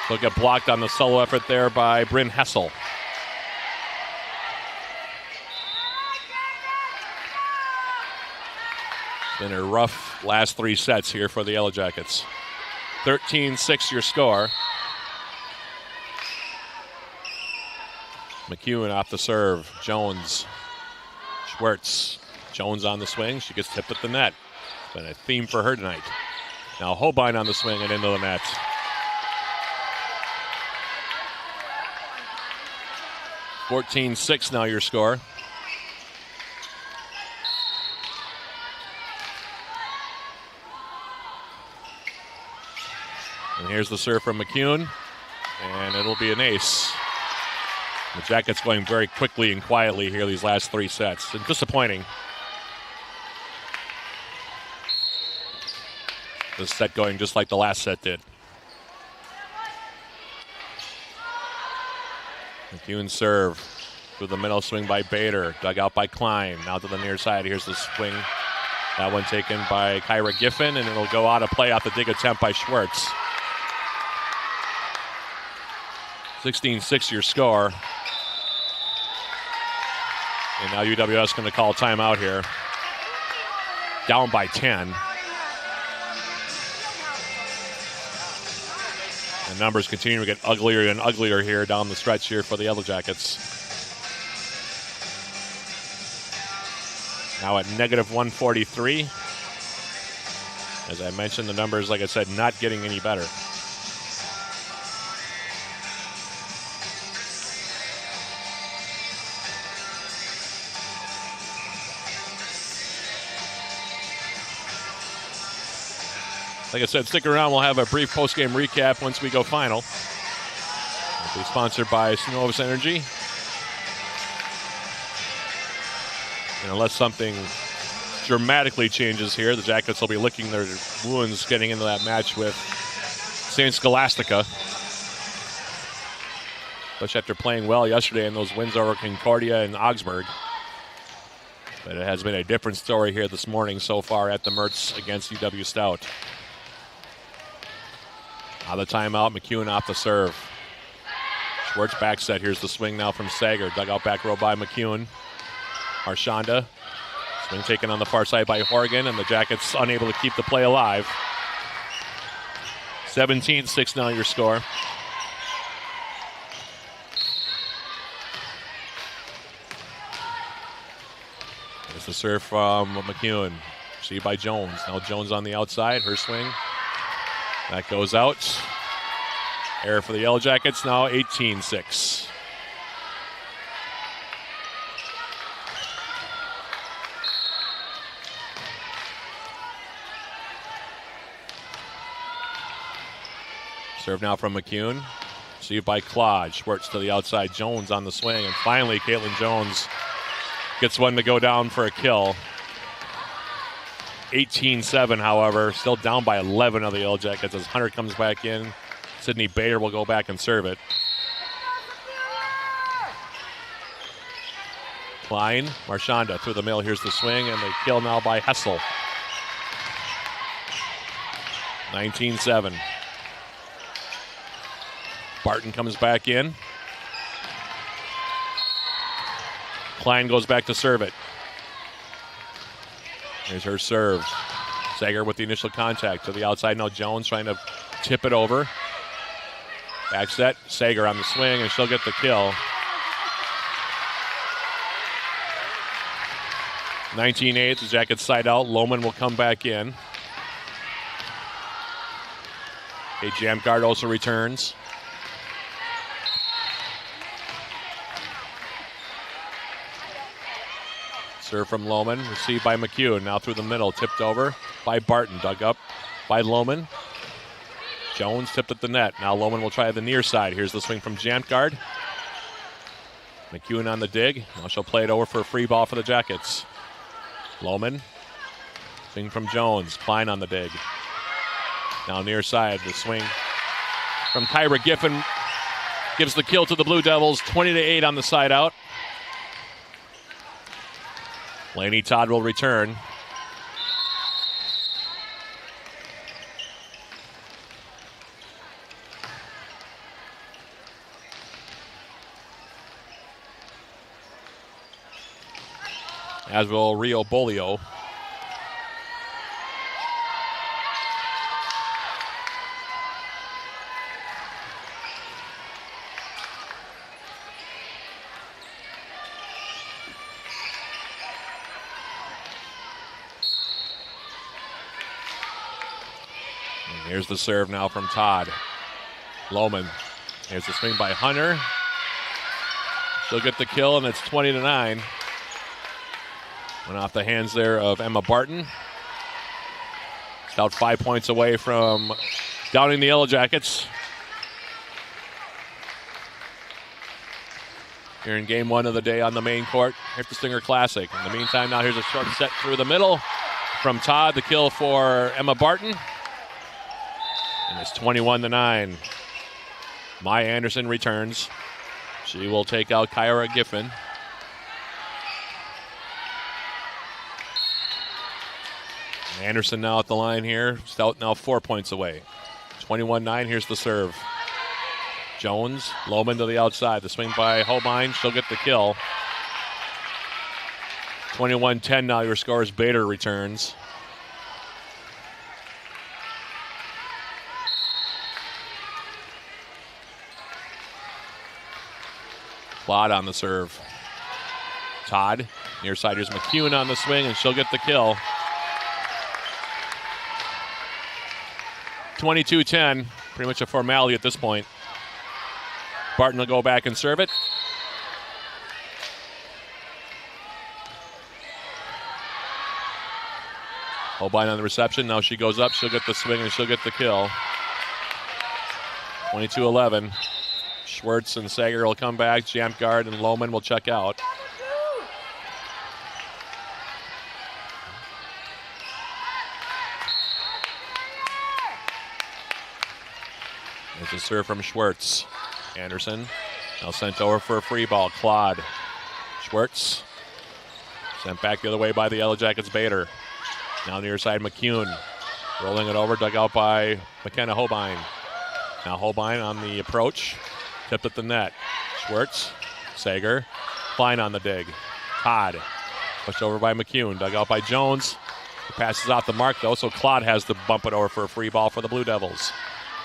she'll get blocked on the solo effort there by Bryn Hessel. Been a rough last 3 sets here for the Yellow Jackets. 13-6 your score. McEwen off the serve. Jones. Schwartz. Jones on the swing. She gets tipped at the net. It's been a theme for her tonight. Now Holbein on the swing and into the net. $14-6 now your score. And here's the serve from McEwen, and it'll be an ace. The Jackets going very quickly and quietly here these last 3 sets. And disappointing. This set going just like the last set did. McEwen serve through the middle, swing by Bader, dug out by Klein. Now to the near side, here's the swing. That one taken by Kyra Giffen, and it'll go out of play off the dig attempt by Schwartz. 16-6 your score. And now UWS going to call timeout here. Down by 10. The numbers continue to get uglier and uglier here down the stretch here for the Yellow Jackets. Now at negative 143. As I mentioned, the numbers, like I said, not getting any better. Like I said, stick around. We'll have a brief post-game recap once we go final. It'll be sponsored by Synovus Energy. And unless something dramatically changes here, the Jackets will be licking their wounds getting into that match with St. Scholastica. Especially after playing well yesterday in those wins over Concordia and Augsburg. But it has been a different story here this morning so far at the Mertz against UW-Stout. Out of the timeout, McEwen off the serve. Schwartz back set. Here's the swing now from Sager. Dug out back row by McEwen. Marchanda. Swing taken on the far side by Horgan, and the Jackets unable to keep the play alive. 17-6 now your score. There's the serve from McEwen. Received by Jones. Now Jones on the outside. Her swing. That goes out. Error for the Yellow Jackets. Now 18-6. Serve now from McEwen. Received by Claude. Schwartz to the outside. Jones on the swing. And finally, Caitlin Jones gets one to go down for a kill. 18-7, however. Still down by 11 of the Yellow Jackets as Hunter comes back in. Sydney Bader will go back and serve it. Klein, Marchanda through the middle. Here's the swing, and the kill now by Hessel. 19-7. Barton comes back in. Klein goes back to serve it. Here's her serve. Sager with the initial contact to the outside. Now Jones trying to tip it over. Back set. Sager on the swing, and she'll get the kill. 19-8. The Jackets side out. Lohman will come back in. Kate Jamgard also returns. Serve from Lohman, received by McEwen. Now through the middle, tipped over by Barton. Dug up by Lohman. Jones tipped at the net. Now Lohman will try the near side. Here's the swing from Jamgard. McEwen on the dig. Now she'll play it over for a free ball for the Jackets. Lohman. Swing from Jones. Klein on the dig. Now near side, the swing from Kyra Giffen gives the kill to the Blue Devils. 20-8 on the side out. Laney Todd will return. As will Rio Bolio. And here's the serve now from Todd. Lohman. Here's the swing by Hunter. She'll get the kill, and it's 20-9. Went off the hands there of Emma Barton. Stout 5 points away from downing the Yellow Jackets. Here in game 1 of the day on the main court here at the Stinger Classic. In the meantime, now here's a short set through the middle from Todd. The kill for Emma Barton. And it's 21-9. Maya Anderson returns. She will take out Kyra Giffen. Anderson now at the line here. Stout now 4 points away. 21-9, here's the serve. Jones, Lohman to the outside. The swing by Holbein, she'll get the kill. 21-10 now, your score is Bader returns. Claude on the serve. Todd, near side, here's McEwen on the swing, and she'll get the kill. 22-10, pretty much a formality at this point. Barton will go back and serve it. Holbein on the reception, now she goes up, she'll get the swing, and she'll get the kill. 22-11. Schwartz and Sager will come back. Jamgard and Lohman will check out. There's a serve from Schwartz. Anderson now sent over for a free ball. Claude. Schwartz sent back the other way by the Yellow Jackets. Bader. Now near side McEwen. Rolling it over, dug out by McKenna Holbein. Now Holbein on the approach. Tipped at the net. Schwartz, Sager, Klein on the dig. Todd, pushed over by McEwen, dug out by Jones. He passes off the mark though, so Claude has to bump it over for a free ball for the Blue Devils.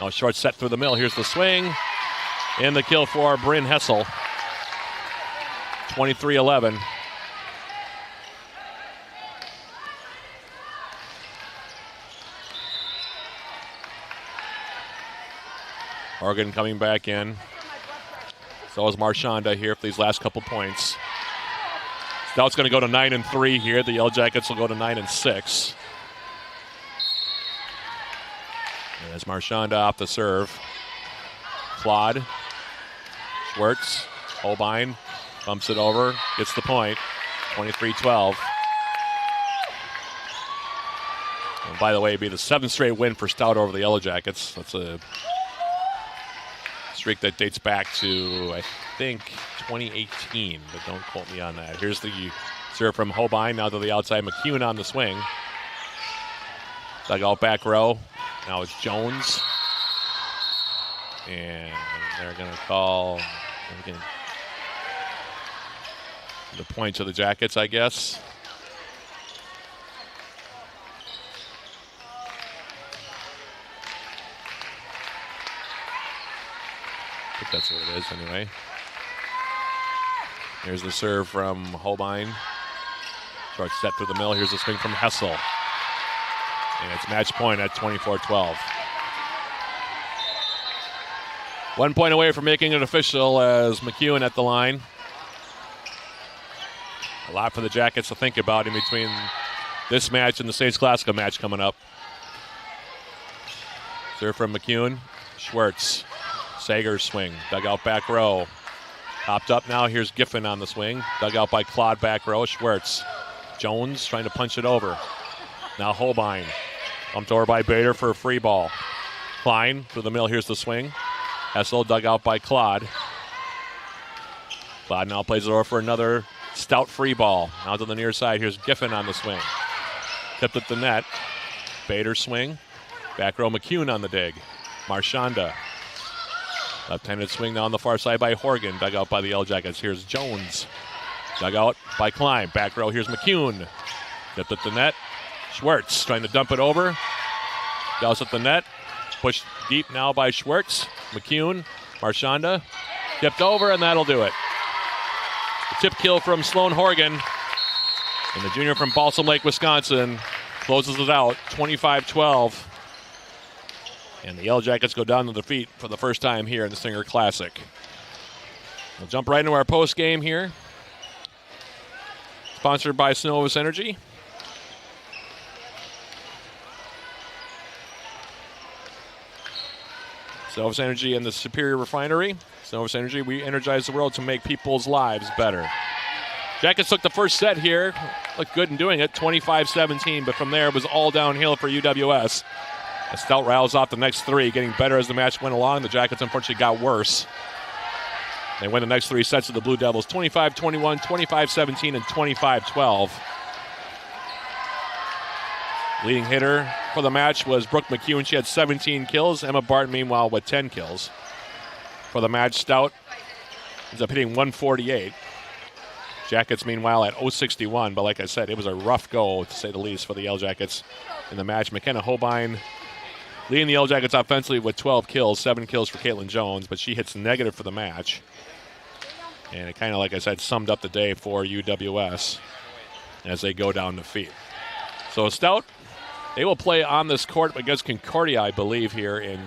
Now short set through the middle. Here's the swing. And the kill for Bryn Hessel. 23-11. Oregon coming back in. So is Marchanda here for these last couple points. Stout's going to go to 9-3 here. The Yellow Jackets will go to 9-6. And as Marchanda off the serve. Claude. Schwartz. Holbein. Bumps it over. Gets the point. 23-12. And by the way, it'd be the 7th straight win for Stout over the Yellow Jackets. That's a streak that dates back to, I think, 2018, but don't quote me on that. Here's the serve from Holbein, now to the outside. McEwen on the swing. Dug out back row. Now it's Jones. And they're going to call the point to the Jackets, I guess. I think that's what it is anyway. Here's the serve from Holbein. Short set through the middle. Here's the swing from Hessel. And it's match point at 24-12. 1 point away from making it official as McEwen at the line. A lot for the Jackets to think about in between this match and the States Classical match coming up. Serve from McEwen. Schwartz. Sager's swing. Dug out back row. Popped up now. Here's Giffen on the swing. Dug out by Claude back row. Schwartz. Jones trying to punch it over. Now Holbein. Bumped over by Bader for a free ball. Klein through the middle. Here's the swing. Hessel dug out by Claude. Claude now plays it over for another Stout free ball. Now to the near side. Here's Giffen on the swing. Tipped at the net. Bader swing. Back row McEwen on the dig. Marchanda. Left-handed swing now on the far side by Horgan. Dug out by the Yellow Jackets. Here's Jones. Dug out by Klein. Back row. Here's McEwen. Tipped at the net. Schwartz trying to dump it over. Douse at the net. Pushed deep now by Schwartz. McEwen. Marchanda. Tipped over, and that'll do it. The tip kill from Sloan Horgan. And the junior from Balsam Lake, Wisconsin, closes it out. 25-12. And the Yellow Jackets go down to defeat for the first time here in the Singer Classic. We'll jump right into our post game here. Sponsored by Synovus Energy. Synovus Energy and the Superior Refinery. Synovus Energy, we energize the world to make people's lives better. Jackets took the first set here. Looked good in doing it, 25-17, but from there it was all downhill for UWS. As Stout rattles off the next three, getting better as the match went along. The Jackets unfortunately got worse. They win the next three sets of the Blue Devils, 25-21, 25-17, and 25-12. Leading hitter for the match was Brooke McEwen. She had 17 kills. Emma Barton, meanwhile, with 10 kills. For the match, Stout ends up hitting 148. Jackets, meanwhile, at 061. But like I said, it was a rough go, to say the least, for the Yellow Jackets in the match. McKenna Holbein leading the Yellow Jackets offensively with 12 kills, 7 kills for Caitlin Jones, but she hits negative for the match. And it kind of, like I said, summed up the day for UWS as they go down defeat. So Stout, they will play on this court against Concordia, I believe, here in